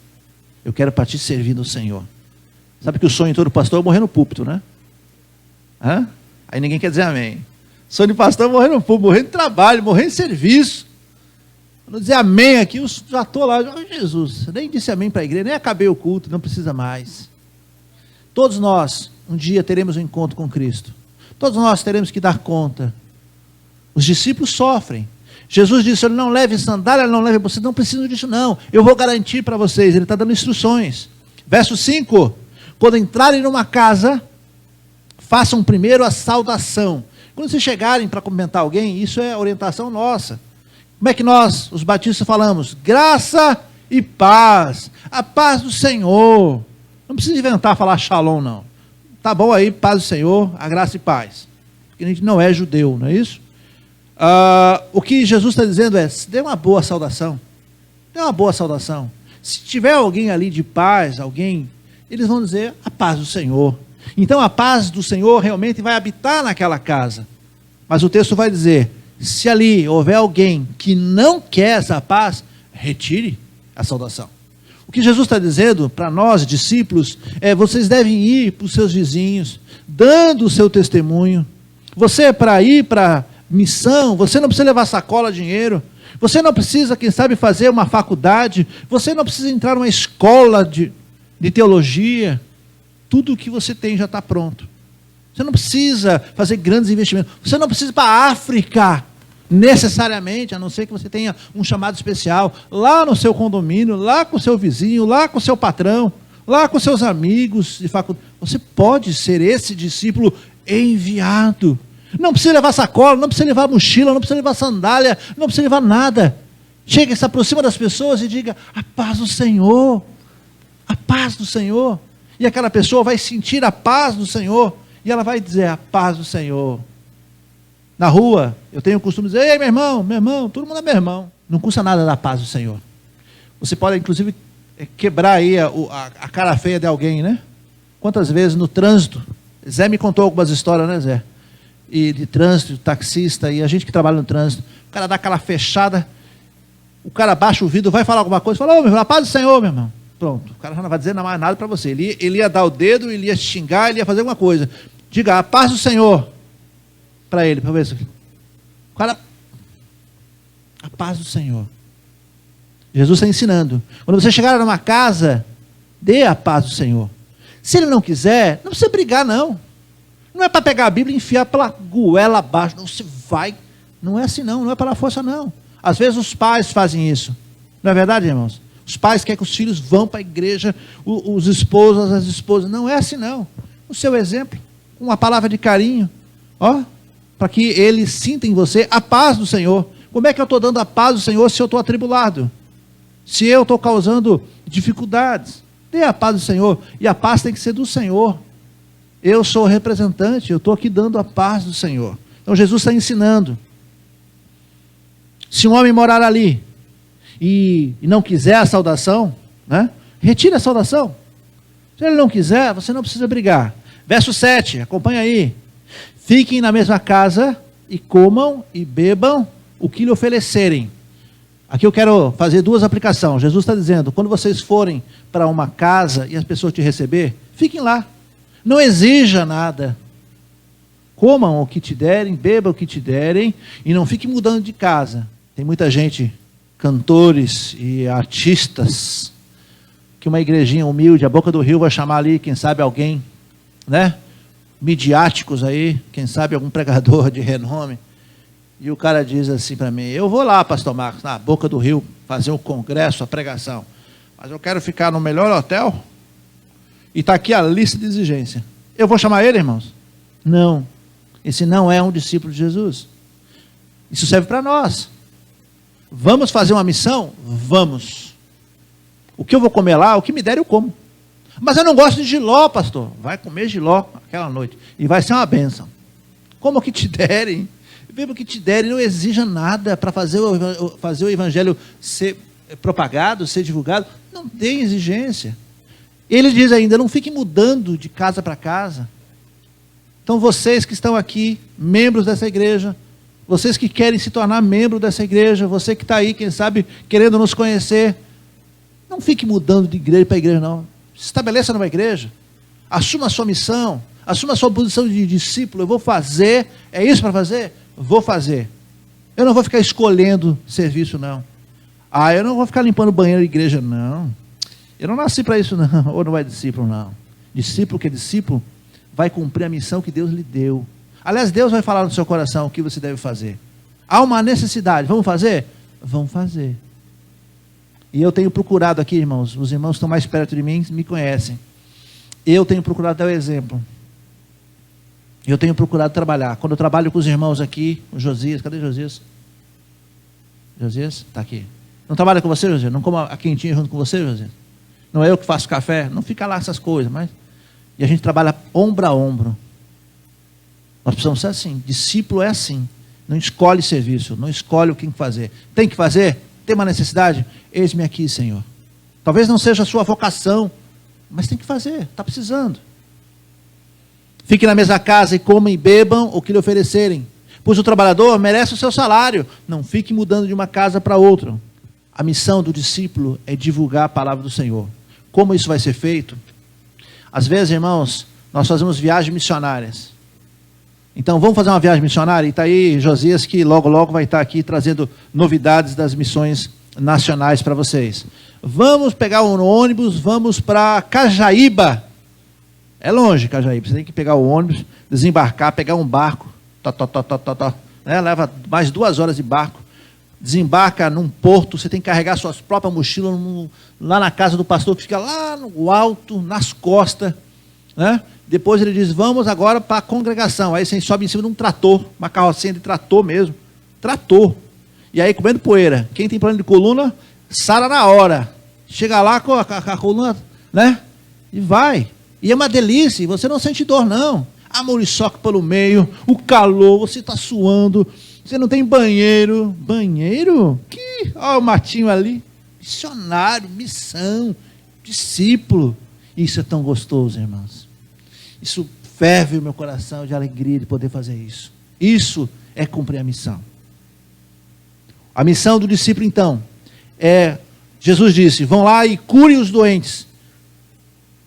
Eu quero partir servindo o Senhor. Sabe que o sonho de todo pastor é morrer no púlpito, né? Hã? Aí ninguém quer dizer amém. Sonho de pastor é morrer no púlpito, morrer de trabalho, morrer em serviço. Quando dizer amém aqui, eu já estou lá. Jesus, nem disse amém para a igreja, nem acabei o culto, não precisa mais. Todos nós, um dia teremos um encontro com Cristo. Todos nós teremos que dar conta. Os discípulos sofrem. Jesus disse, ele não leve sandália, não leve, vocês não precisam disso não. Eu vou garantir para vocês, ele está dando instruções. Verso 5, quando entrarem numa casa, façam primeiro a saudação. Quando vocês chegarem para cumprimentar alguém, isso é orientação nossa. Como é que nós, os batistas, falamos? Graça e paz. A paz do Senhor. Não precisa inventar falar shalom, não. Tá bom aí, paz do Senhor, a graça e paz. Porque a gente não é judeu, não é isso? O que Jesus está dizendo é, dê uma boa saudação. Dê uma boa saudação. Se tiver alguém ali de paz, alguém, eles vão dizer a paz do Senhor. Então a paz do Senhor realmente vai habitar naquela casa. Mas o texto vai dizer, se ali houver alguém que não quer essa paz, retire a saudação. O que Jesus está dizendo para nós, discípulos, é vocês devem ir para os seus vizinhos, dando o seu testemunho. Você, para ir para missão, você não precisa levar sacola, dinheiro. Você não precisa, quem sabe, fazer uma faculdade. Você não precisa entrar numa escola de teologia. Tudo o que você tem já está pronto. Você não precisa fazer grandes investimentos. Você não precisa ir para a África, necessariamente, a não ser que você tenha um chamado especial, lá no seu condomínio, lá com o seu vizinho, lá com o seu patrão, lá com seus amigos de faculdade. Você pode ser esse discípulo enviado. Não precisa levar sacola, não precisa levar mochila, não precisa levar sandália, não precisa levar nada. Chega, se aproxima das pessoas e diga, a paz do Senhor, a paz do Senhor. E aquela pessoa vai sentir a paz do Senhor, e ela vai dizer, a paz do Senhor. Na rua, eu tenho o costume de dizer, ei, meu irmão, todo mundo é meu irmão. Não custa nada dar paz do Senhor. Você pode, inclusive, quebrar aí a cara feia de alguém, né? Quantas vezes no trânsito, Zé me contou algumas histórias, né, Zé? E de trânsito, de taxista, e a gente que trabalha no trânsito, o cara dá aquela fechada, o cara baixa o vidro, vai falar alguma coisa, fala, ô meu irmão, a paz do Senhor, meu irmão. Pronto, o cara já não vai dizer mais nada para você. Ele ia dar o dedo, ele ia xingar, ele ia fazer alguma coisa. Diga, a paz do Senhor, para ele, para ver se... O cara, a paz do Senhor. Jesus está ensinando. Quando você chegar numa casa, dê a paz do Senhor. Se ele não quiser, não precisa brigar, não. Não é para pegar a Bíblia e enfiar pela goela abaixo. Não, você vai. Não é assim, não é pela força, não. Às vezes os pais fazem isso. Não é verdade, irmãos? Os pais querem que os filhos vão para a igreja, os esposos, as esposas. Não é assim, não. O seu exemplo, uma palavra de carinho, ó, para que ele sinta em você a paz do Senhor. Como é que eu estou dando a paz do Senhor se eu estou atribulado? Se eu estou causando dificuldades? Dê a paz do Senhor. E a paz tem que ser do Senhor. Eu sou o representante, eu estou aqui dando a paz do Senhor. Então Jesus está ensinando. Se um homem morar ali e não quiser a saudação, né, retire a saudação. Se ele não quiser, você não precisa brigar. Verso 7, acompanha aí. Fiquem na mesma casa e comam e bebam o que lhe oferecerem. Aqui eu quero fazer duas aplicações. Jesus está dizendo, quando vocês forem para uma casa e as pessoas te receber, fiquem lá. Não exija nada. Comam o que te derem, bebam o que te derem e não fiquem mudando de casa. Tem muita gente, cantores e artistas, que uma igrejinha humilde, a Boca do Rio vai chamar ali, quem sabe alguém, né? Midiáticos aí, quem sabe algum pregador de renome. E o cara diz assim para mim, eu vou lá, pastor Marcos, na Boca do Rio, fazer um congresso, a pregação, mas eu quero ficar no melhor hotel. E está aqui a lista de exigência. Eu vou chamar ele, irmãos? Não. Esse não é um discípulo de Jesus. Isso serve para nós. Vamos fazer uma missão? Vamos. O que eu vou comer lá, o que me der eu como. Mas eu não gosto de jiló, pastor. Vai comer jiló aquela noite. E vai ser uma bênção. Como que te derem. Beba o que te derem, não exija nada para fazer o evangelho ser propagado, ser divulgado. Não tem exigência. Ele diz ainda, não fiquem mudando de casa para casa. Então vocês que estão aqui, membros dessa igreja, vocês que querem se tornar membro dessa igreja, você que está aí, quem sabe, querendo nos conhecer, Não fique mudando de igreja para igreja, não. Se estabeleça numa igreja. Assuma a sua missão. Assuma a sua posição de discípulo. Eu vou fazer. É isso para fazer? Vou fazer. Eu não vou ficar escolhendo serviço, não. Eu não vou ficar limpando banheiro de igreja, não. Eu não nasci para isso, não. Ou não é discípulo, não. Discípulo que é discípulo vai cumprir a missão que Deus lhe deu. Aliás, Deus vai falar no seu coração o que você deve fazer. Há uma necessidade. Vamos fazer? Vamos fazer. E eu tenho procurado aqui, irmãos. Os irmãos que estão mais perto de mim me conhecem. Eu tenho procurado dar o exemplo. Eu tenho procurado trabalhar. Quando eu trabalho com os irmãos aqui, o Josias, cadê Josias? Josias? Está aqui. Não trabalha com você, Josias? Não como a quentinha junto com você, Josias? Não é eu que faço café? Não fica lá essas coisas, mas... E a gente trabalha ombro a ombro. Nós precisamos ser assim. Discípulo é assim. Não escolhe serviço, não escolhe o que fazer. Tem que fazer? Tem uma necessidade? Eis-me aqui, Senhor. Talvez não seja a sua vocação, mas tem que fazer, está precisando. Fique na mesma casa e comam e bebam o que lhe oferecerem, pois o trabalhador merece o seu salário. Não fique mudando de uma casa para outra. A missão do discípulo é divulgar a palavra do Senhor. Como isso vai ser feito? Às vezes, irmãos, nós fazemos viagens missionárias. Então, vamos fazer uma viagem missionária? E está aí Josias, que logo, logo vai estar aqui trazendo novidades das missões nacionais para vocês. Vamos pegar um ônibus, vamos para Cajaíba. É longe, Cajaíba. Você tem que pegar o ônibus, desembarcar, pegar um barco. Né? Leva mais 2 horas de barco. Desembarca num porto, você tem que carregar suas próprias mochilas lá na casa do pastor, que fica lá no alto, nas costas, né? Depois ele diz, vamos agora para a congregação. Aí você sobe em cima de um trator, uma carrocinha de trator mesmo. Trator. E aí comendo poeira. Quem tem problema de coluna, sara na hora. Chega lá com a coluna, né? E vai. E é uma delícia, e você não sente dor, não. A muriçoca pelo meio, o calor, você está suando, você não tem banheiro. Banheiro? Olha o matinho ali. Missionário, missão, discípulo. Isso é tão gostoso, irmãos. Isso ferve o meu coração de alegria de poder fazer isso. Isso é cumprir a missão. A missão do discípulo, então, Jesus disse, vão lá e cure os doentes.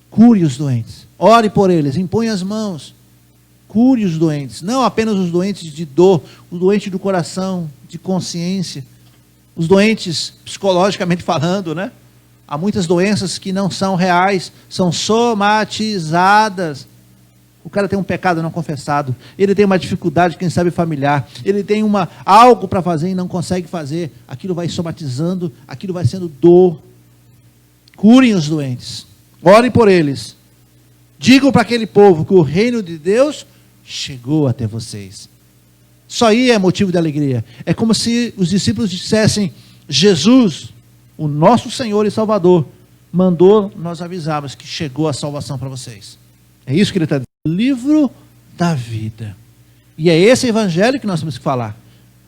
Cure os doentes. Ore por eles, impõe as mãos. Cure os doentes. Não apenas os doentes de dor, os doentes do coração, de consciência. Os doentes, psicologicamente falando, né? Há muitas doenças que não são reais, são somatizadas. O cara tem um pecado não confessado, ele tem uma dificuldade, quem sabe familiar, ele tem algo para fazer e não consegue fazer, aquilo vai somatizando, aquilo vai sendo dor. Curem os doentes, orem por eles, digam para aquele povo que o reino de Deus chegou até vocês. Isso aí é motivo de alegria. É como se os discípulos dissessem, Jesus, o nosso Senhor e Salvador, mandou nós avisarmos que chegou a salvação para vocês. É isso que ele está dizendo. Livro da vida. E é esse evangelho que nós temos que falar.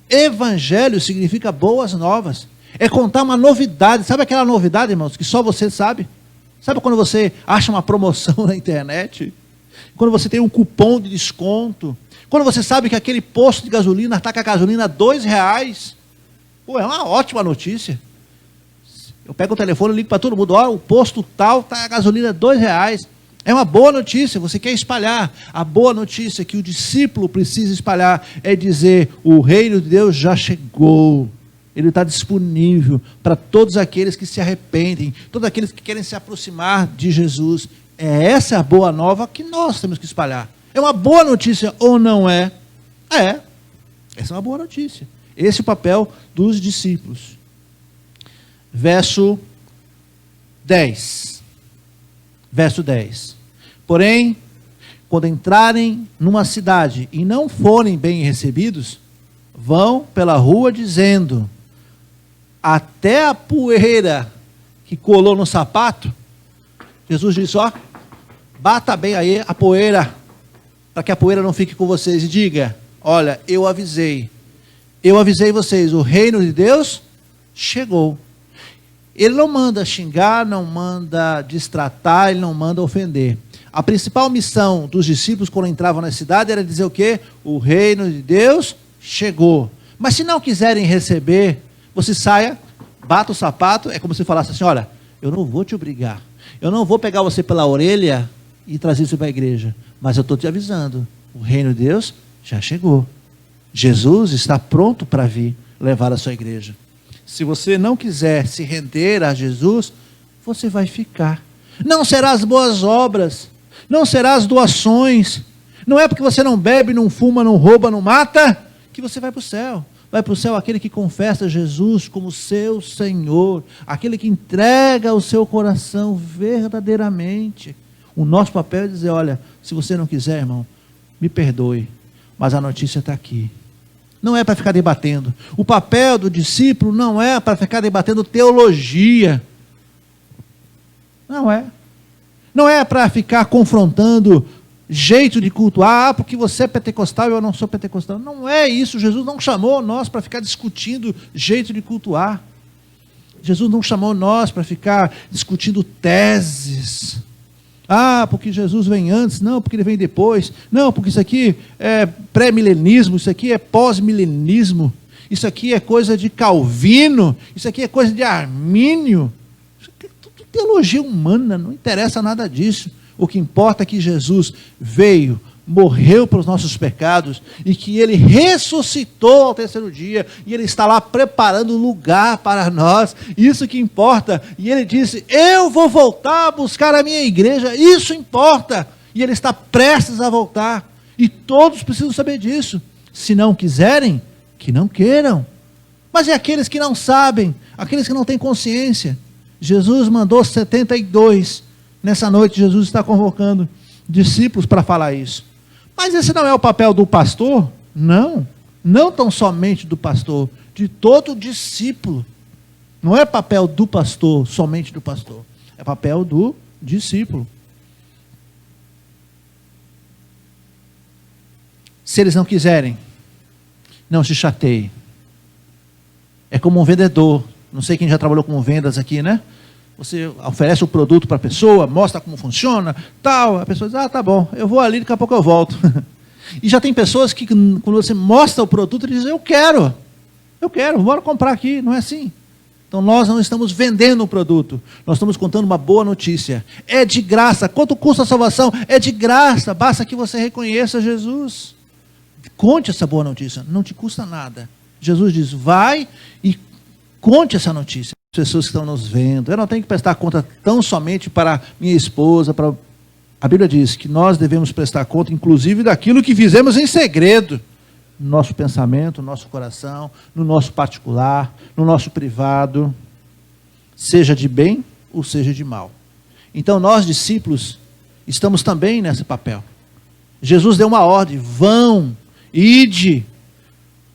Evangelho significa boas novas. É contar uma novidade. Sabe aquela novidade, irmãos, que só você sabe? Sabe quando você acha uma promoção na internet? Quando você tem um cupom de desconto? Quando você sabe que aquele posto de gasolina está com a gasolina R$2? Pô, é uma ótima notícia. Eu pego o telefone e ligo para todo mundo. Ó, o posto tal está a gasolina R$2. É uma boa notícia, você quer espalhar. A boa notícia que o discípulo precisa espalhar é dizer, o reino de Deus já chegou. Ele está disponível para todos aqueles que se arrependem, todos aqueles que querem se aproximar de Jesus. Essa é a boa nova que nós temos que espalhar. É uma boa notícia ou não é? É. Essa é uma boa notícia. Esse é o papel dos discípulos. Verso 10. Verso 10. Porém, quando entrarem numa cidade e não forem bem recebidos, vão pela rua dizendo, até a poeira que colou no sapato, Jesus disse, ó, bata bem aí a poeira, para que a poeira não fique com vocês, e diga, olha, eu avisei vocês, o reino de Deus chegou. Ele não manda xingar, não manda destratar, ele não manda ofender. A principal missão dos discípulos quando entravam na cidade era dizer o quê? O reino de Deus chegou. Mas se não quiserem receber, você saia, bata o sapato, é como se falasse assim, olha, Eu não vou te obrigar. Eu não vou pegar você pela orelha e trazer você para a igreja. Mas eu estou te avisando. O reino de Deus já chegou. Jesus está pronto para vir levar a sua igreja. Se você não quiser se render a Jesus, você vai ficar. Não será as boas obras, não será as doações. Não é porque você não bebe, não fuma, não rouba, não mata, que você vai para o céu. Vai para o céu aquele que confessa Jesus como seu Senhor, aquele que entrega o seu coração verdadeiramente. O nosso papel é dizer, olha, se você não quiser, irmão, me perdoe, mas a notícia está aqui. Não é para ficar debatendo. O papel do discípulo não é para ficar debatendo teologia. Não é. Não é para ficar confrontando jeito de cultuar, porque você é pentecostal e eu não sou pentecostal. Não é isso. Jesus não chamou nós para ficar discutindo jeito de cultuar. Jesus não chamou nós para ficar discutindo teses. Ah, porque Jesus vem antes, não, porque ele vem depois, não, porque isso aqui é pré-milenismo, isso aqui é pós-milenismo, isso aqui é coisa de Calvino, isso aqui é coisa de Armínio. Isso aqui é tudo teologia humana, não interessa nada disso. O que importa é que Jesus veio, morreu pelos nossos pecados e que ele ressuscitou ao terceiro dia e ele está lá preparando lugar para nós. Isso que importa. E ele disse, eu vou voltar a buscar a minha igreja, isso importa. E ele está prestes a voltar e todos precisam saber disso. Se não quiserem, que não queiram. Mas e aqueles que não sabem, aqueles que não têm consciência? Jesus mandou 72. Nessa noite Jesus está convocando discípulos para falar isso. Mas esse não é o papel do pastor? Não. Não tão somente do pastor, de todo discípulo. Não é papel do pastor, somente do pastor. É papel do discípulo. Se eles não quiserem, não se chateie. É como um vendedor. Não sei quem já trabalhou com vendas aqui, né? Você oferece o produto para a pessoa, mostra como funciona, tal. A pessoa diz, ah, tá bom, eu vou ali, daqui a pouco eu volto. E já tem pessoas que, quando você mostra o produto, eles dizem, eu quero, bora comprar aqui. Não é assim. Então nós não estamos vendendo o produto, nós estamos contando uma boa notícia. É de graça. Quanto custa a salvação? É de graça, basta que você reconheça Jesus. Conte essa boa notícia, não te custa nada. Jesus diz, vai e conte essa notícia. As pessoas que estão nos vendo, eu não tenho que prestar conta tão somente para minha esposa, para... A Bíblia diz que nós devemos prestar conta, inclusive, daquilo que fizemos em segredo, no nosso pensamento, no nosso coração, no nosso particular, no nosso privado, seja de bem ou seja de mal. Então nós, discípulos, estamos também nesse papel. Jesus deu uma ordem, vão, ide.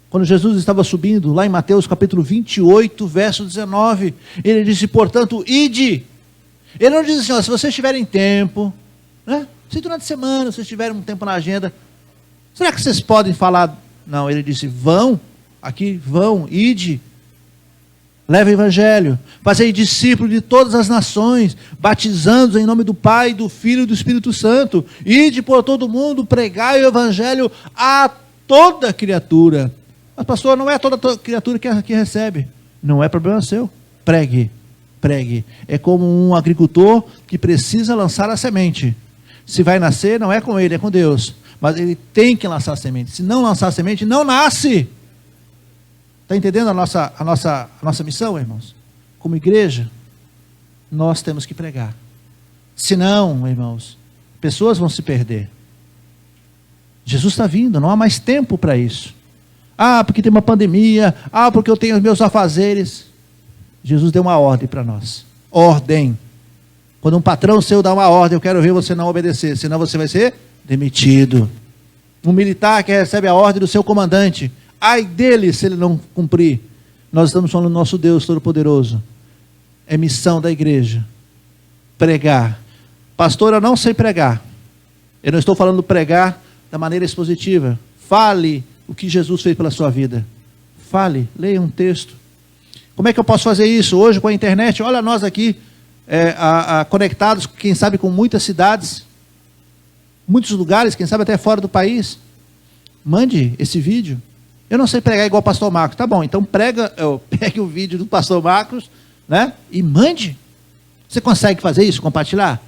Quando Jesus estava subindo, lá em Mateus capítulo 28, verso 19, ele disse, portanto, ide. Ele não disse assim, ó, se vocês tiverem tempo, né? Se durante a semana vocês tiverem um tempo na agenda, será que vocês podem falar? Não, ele disse, vão, aqui, vão, ide. Leva o evangelho, fazei discípulos de todas as nações, batizando-os em nome do Pai, do Filho e do Espírito Santo. Ide por todo mundo, pregai o evangelho a toda criatura. Mas pastor, não é toda criatura que recebe. Não é problema seu. Pregue, pregue. É como um agricultor que precisa lançar a semente. Se vai nascer, não é com ele, é com Deus. Mas ele tem que lançar a semente. Se não lançar a semente, não nasce. Está entendendo a nossa missão, irmãos? Como igreja, nós temos que pregar. Senão, irmãos, pessoas vão se perder. Jesus está vindo, não há mais tempo para isso. Ah, porque tem uma pandemia. Ah, porque eu tenho os meus afazeres. Jesus deu uma ordem para nós. Ordem. Quando um patrão seu dá uma ordem, eu quero ver você não obedecer, senão você vai ser demitido. Um militar que recebe a ordem do seu comandante, ai dele se ele não cumprir. Nós estamos falando do nosso Deus Todo-Poderoso. É missão da igreja. Pregar. Pastor, eu não sei pregar. Eu não estou falando pregar da maneira expositiva. Fale o que Jesus fez pela sua vida. Fale, leia um texto. Como é que eu posso fazer isso? Hoje com a internet, olha nós aqui, conectados, quem sabe com muitas cidades, muitos lugares, quem sabe até fora do país. Mande esse vídeo. Eu não sei pregar igual o pastor Marcos. Tá bom, então pegue o vídeo do pastor Marcos, né? E mande. Você consegue fazer isso, compartilhar?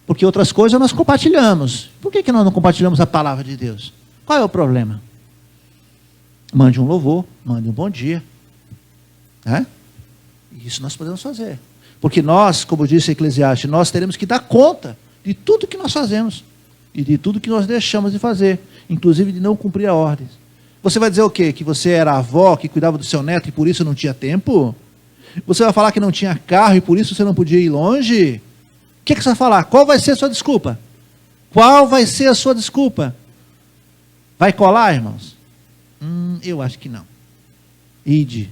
Porque outras coisas nós compartilhamos. Por que nós não compartilhamos a palavra de Deus? Qual é o problema? Mande um louvor, mande um bom dia. Isso nós podemos fazer. Porque nós, como disse Eclesiastes, nós teremos que dar conta de tudo que nós fazemos. E de tudo que nós deixamos de fazer. Inclusive de não cumprir a ordem. Você vai dizer o quê? Que você era avó, que cuidava do seu neto e por isso não tinha tempo? Você vai falar que não tinha carro e por isso você não podia ir longe? O que você vai falar? Qual vai ser a sua desculpa? Qual vai ser a sua desculpa? Vai colar, irmãos? Eu acho que não. Ide.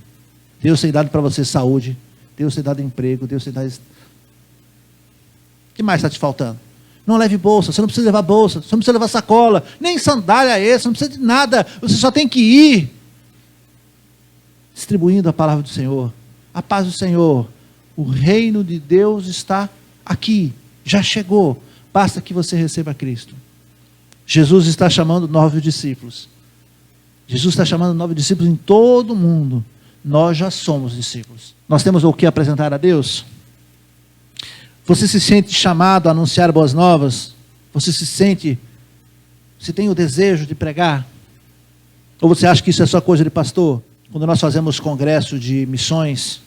Deus tem dado para você saúde. Deus tem dado emprego. Deus tem dado... O que mais está te faltando? Não leve bolsa. Você não precisa levar bolsa. Você não precisa levar sacola. Nem sandália essa. Não precisa de nada. Você só tem que ir. Distribuindo a palavra do Senhor. A paz do Senhor. O reino de Deus está aqui. Já chegou. Basta que você receba Cristo. Jesus está chamando 9 discípulos. Jesus está chamando 9 discípulos em todo o mundo. Nós já somos discípulos. Nós temos o que apresentar a Deus? Você se sente chamado a anunciar boas novas? Você tem o desejo de pregar? Ou você acha que isso é só coisa de pastor? Quando nós fazemos congresso de missões,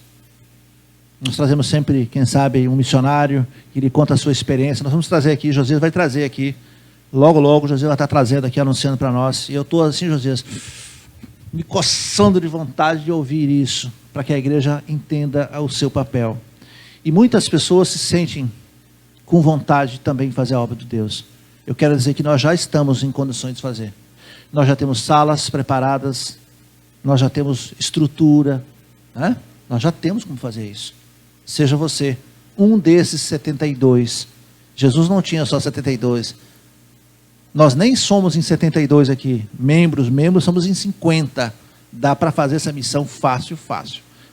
nós trazemos sempre, quem sabe, um missionário, que ele conta a sua experiência. Nós vamos trazer aqui, Josias vai trazer aqui. Logo, Josias vai estar trazendo aqui, anunciando para nós. E eu estou assim, Josias, me coçando de vontade de ouvir isso, para que a igreja entenda o seu papel. E muitas pessoas se sentem com vontade de também fazer a obra de Deus. Eu quero dizer que nós já estamos em condições de fazer. Nós já temos salas preparadas, nós já temos estrutura, nós já temos como fazer isso. Seja você um desses 72. Jesus não tinha só 72. Nós nem somos em 72 aqui, membros somos em 50. Dá para fazer essa missão fácil.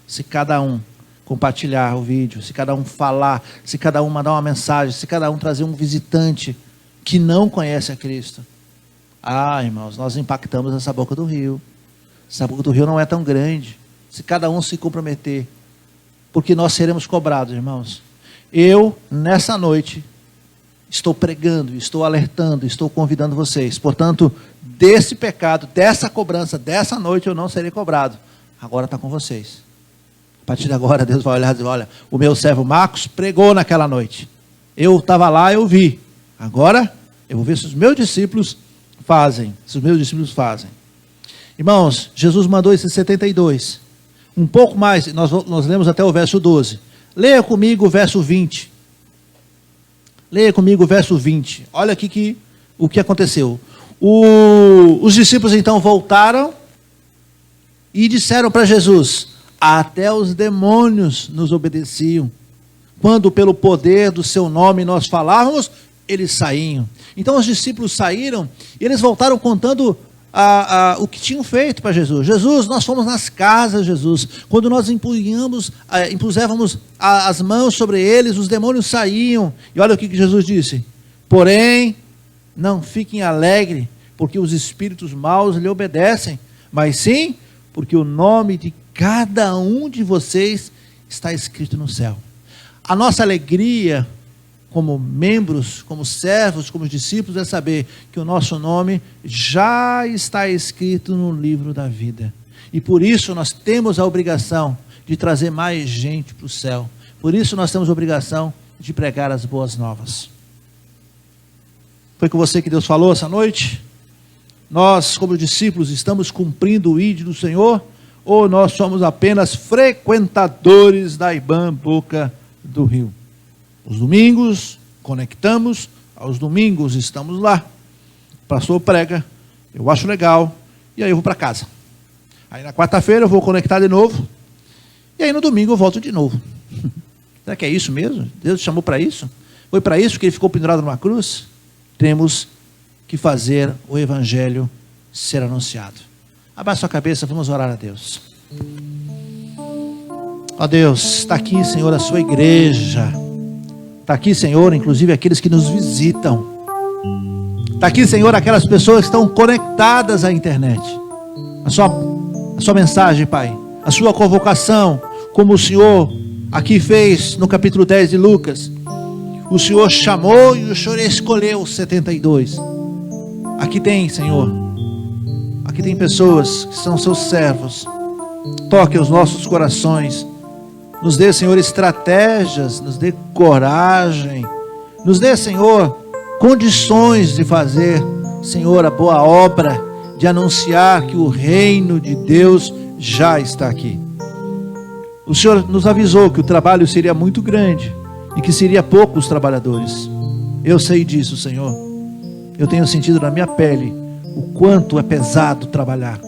Se cada um compartilhar o vídeo, se cada um falar, se cada um mandar uma mensagem, se cada um trazer um visitante que não conhece a Cristo. Irmãos, nós impactamos essa boca do rio. Essa boca do rio não é tão grande. Se cada um se comprometer, porque nós seremos cobrados, irmãos. Eu, nessa noite, estou pregando, estou alertando, estou convidando vocês. Portanto, desse pecado, dessa cobrança, dessa noite eu não serei cobrado. Agora está com vocês. A partir de agora Deus vai olhar e dizer, olha, o meu servo Marcos pregou naquela noite. Eu estava lá, eu vi. Agora eu vou ver se os meus discípulos fazem. Irmãos, Jesus mandou esses 72. Um pouco mais, nós lemos até o verso 12. Leia comigo o verso 20. Leia comigo o verso 20. Olha aqui o que aconteceu. Os discípulos então voltaram e disseram para Jesus: até os demônios nos obedeciam. Quando pelo poder do seu nome nós falávamos, eles saíam. Então os discípulos saíram e eles voltaram contando o que tinham feito para Jesus. Jesus, nós fomos nas casas, Jesus. Quando nós impusávamos as mãos sobre eles, os demônios saíam. E olha o que Jesus disse: porém, não fiquem alegres, porque os espíritos maus lhe obedecem, mas sim, porque o nome de cada um de vocês está escrito no céu. A nossa alegria, como membros, como servos, como discípulos, é saber que o nosso nome já está escrito no livro da vida. E por isso nós temos a obrigação de trazer mais gente para o céu. Por isso nós temos a obrigação de pregar as boas novas. Foi com você que Deus falou essa noite? Nós, como discípulos, estamos cumprindo o ID do Senhor? Ou nós somos apenas frequentadores da IBAN Boca do Rio? Os domingos, conectamos, aos domingos estamos lá. O pastor prega, eu acho legal, e aí eu vou para casa. Aí na quarta-feira eu vou conectar de novo, e aí no domingo eu volto de novo. Será que é isso mesmo? Deus chamou para isso? Foi para isso que ele ficou pendurado numa cruz? Temos que fazer o evangelho ser anunciado. Abaixa sua cabeça, vamos orar a Deus. Ó Deus, está aqui, Senhor, a sua igreja. Está aqui, Senhor, inclusive aqueles que nos visitam. Está aqui, Senhor, aquelas pessoas que estão conectadas à internet. A sua mensagem, Pai, a sua convocação, como o Senhor aqui fez no capítulo 10 de Lucas. O Senhor chamou e o Senhor escolheu os 72. Aqui tem, Senhor, aqui tem pessoas que são seus servos. Toque os nossos corações. Nos dê, Senhor, estratégias, nos dê coragem. Nos dê, Senhor, condições de fazer, Senhor, a boa obra de anunciar que o reino de Deus já está aqui. O Senhor nos avisou que o trabalho seria muito grande e que seria poucos trabalhadores. Eu sei disso, Senhor. Eu tenho sentido na minha pele o quanto é pesado trabalhar.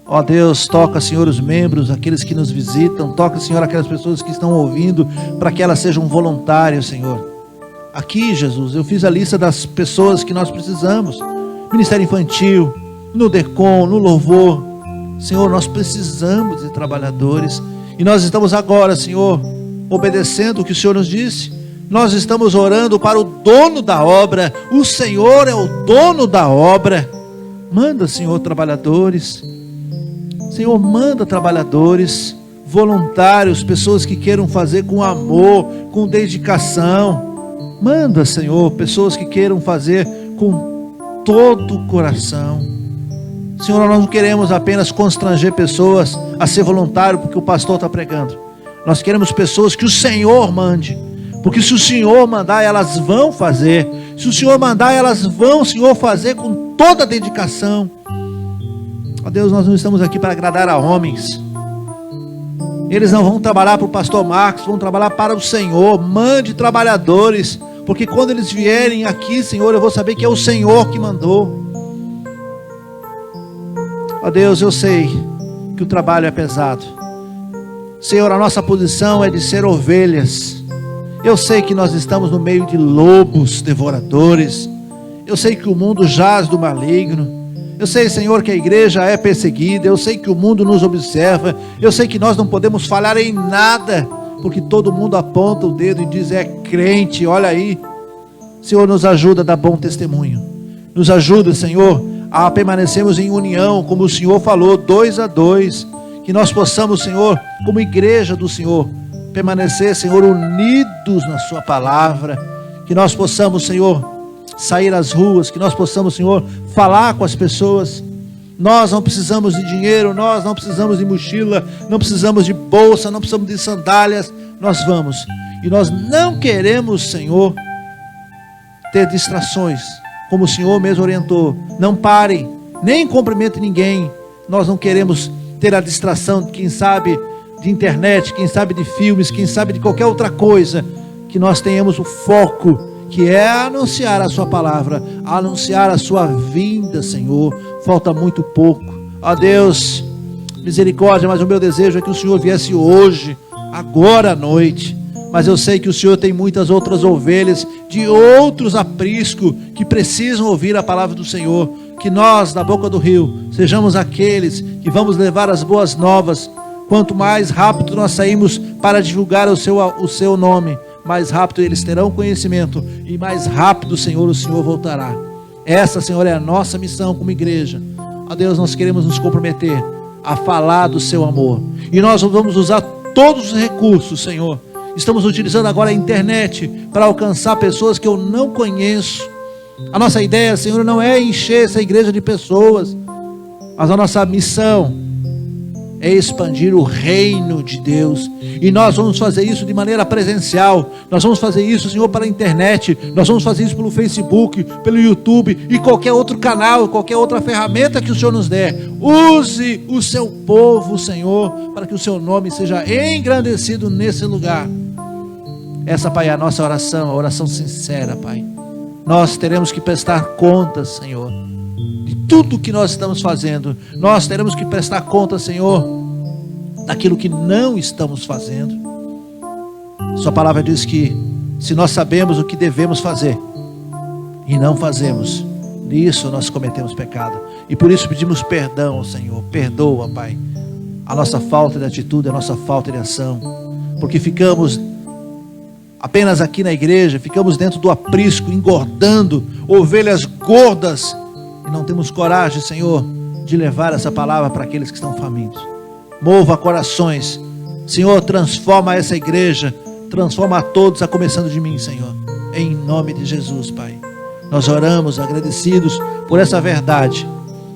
Ó Deus, toca, Senhor, os membros, aqueles que nos visitam. Toca, Senhor, aquelas pessoas que estão ouvindo, para que elas sejam voluntárias, Senhor. Aqui, Jesus, eu fiz a lista das pessoas que nós precisamos. Ministério infantil, no DECOM, no louvor. Senhor, nós precisamos de trabalhadores. E nós estamos agora, Senhor, obedecendo o que o Senhor nos disse. Nós estamos orando para o dono da obra. O Senhor é o dono da obra. Manda, Senhor, trabalhadores. Senhor, manda trabalhadores, voluntários, pessoas que queiram fazer com amor, com dedicação. Manda, Senhor, pessoas que queiram fazer com todo o coração. Senhor, nós não queremos apenas constranger pessoas a ser voluntário porque o pastor está pregando. Nós queremos pessoas que o Senhor mande. Porque se o Senhor mandar, elas vão fazer. Se o Senhor mandar, elas vão, Senhor, fazer com toda a dedicação. Ó Deus, nós não estamos aqui para agradar a homens. Eles não vão trabalhar para o pastor Marcos, vão trabalhar para o Senhor. Mande trabalhadores, porque quando eles vierem aqui, Senhor, eu vou saber que é o Senhor que mandou. Ó Deus, eu sei que o trabalho é pesado. Senhor, a nossa posição é de ser ovelhas. Eu sei que nós estamos no meio de lobos devoradores. Eu sei que o mundo jaz do maligno. Eu sei, Senhor, que a igreja é perseguida. Eu sei que o mundo nos observa. Eu sei que nós não podemos falhar em nada, porque todo mundo aponta o dedo e diz: é crente, olha aí. Senhor, nos ajuda a dar bom testemunho. Nos ajuda, Senhor, a permanecermos em união, como o Senhor falou, 2 a 2. Que nós possamos, Senhor, como igreja do Senhor, permanecer, Senhor, unidos na sua palavra. Que nós possamos, Senhor, sair às ruas, que nós possamos, Senhor, falar com as pessoas. Nós não precisamos de dinheiro, nós não precisamos de mochila, não precisamos de bolsa, não precisamos de sandálias. Nós vamos, e nós não queremos, Senhor, ter distrações, como o Senhor mesmo orientou. Não parem, nem cumprimentem ninguém. Nós não queremos ter a distração, quem sabe, de internet, quem sabe de filmes, quem sabe de qualquer outra coisa. Que nós tenhamos o foco, que é anunciar a sua palavra, anunciar a sua vinda, Senhor. Falta muito pouco. Ó Deus, misericórdia, mas o meu desejo é que o Senhor viesse hoje, agora à noite. Mas eu sei que o Senhor tem muitas outras ovelhas de outros apriscos que precisam ouvir a palavra do Senhor. Que nós, da Boca do Rio, sejamos aqueles que vamos levar as boas novas. Quanto mais rápido nós saímos para divulgar o seu nome, mais rápido eles terão conhecimento, e mais rápido, Senhor, o Senhor voltará. Essa, Senhor, é a nossa missão como igreja. Ó Deus, nós queremos nos comprometer a falar do seu amor, e nós vamos usar todos os recursos, Senhor. Estamos utilizando agora a internet para alcançar pessoas que eu não conheço. A nossa ideia, Senhor, não é encher essa igreja de pessoas, mas a nossa missão é expandir o reino de Deus. E nós vamos fazer isso de maneira presencial. Nós vamos fazer isso, Senhor, pela internet. Nós vamos fazer isso pelo Facebook, pelo YouTube e qualquer outro canal, qualquer outra ferramenta que o Senhor nos der. Use o seu povo, Senhor, para que o seu nome seja engrandecido nesse lugar. Essa, Pai, é a nossa oração, a oração sincera, Pai. Nós teremos que prestar contas, Senhor, de tudo que nós estamos fazendo. Nós teremos que prestar contas, Senhor, daquilo que não estamos fazendo. Sua palavra diz que se nós sabemos o que devemos fazer e não fazemos, nisso nós cometemos pecado. E por isso pedimos perdão, Senhor. Perdoa, Pai, a nossa falta de atitude, a nossa falta de ação, porque ficamos apenas aqui na igreja, ficamos dentro do aprisco, engordando ovelhas gordas, e não temos coragem, Senhor, de levar essa palavra para aqueles que estão famintos. Mova corações Senhor, transforma essa igreja, transforma a todos, a começando de mim, Senhor. Em nome de Jesus, Pai. Nós oramos agradecidos por essa verdade.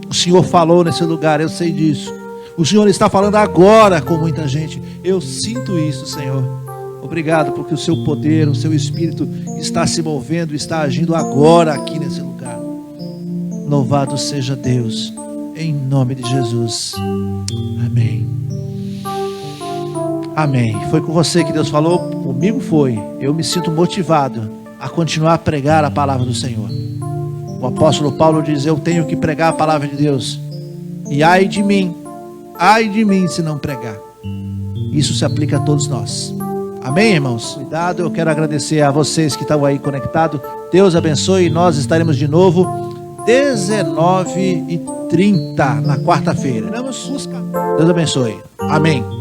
O Senhor falou nesse lugar, eu sei disso. O Senhor está falando agora com muita gente. Eu sinto isso, Senhor. Obrigado porque o seu poder, o seu Espírito está se movendo, está agindo agora aqui nesse lugar. Louvado seja Deus, em nome de Jesus. Amém. Amém. Foi com você que Deus falou? Comigo foi. Eu me sinto motivado a continuar a pregar a palavra do Senhor. O apóstolo Paulo diz: eu tenho que pregar a palavra de Deus. E ai de mim se não pregar. Isso se aplica a todos nós. Amém, irmãos? Cuidado, eu quero agradecer a vocês que estão aí conectados. Deus abençoe. Nós estaremos de novo 19h30 na quarta-feira. Deus abençoe. Amém.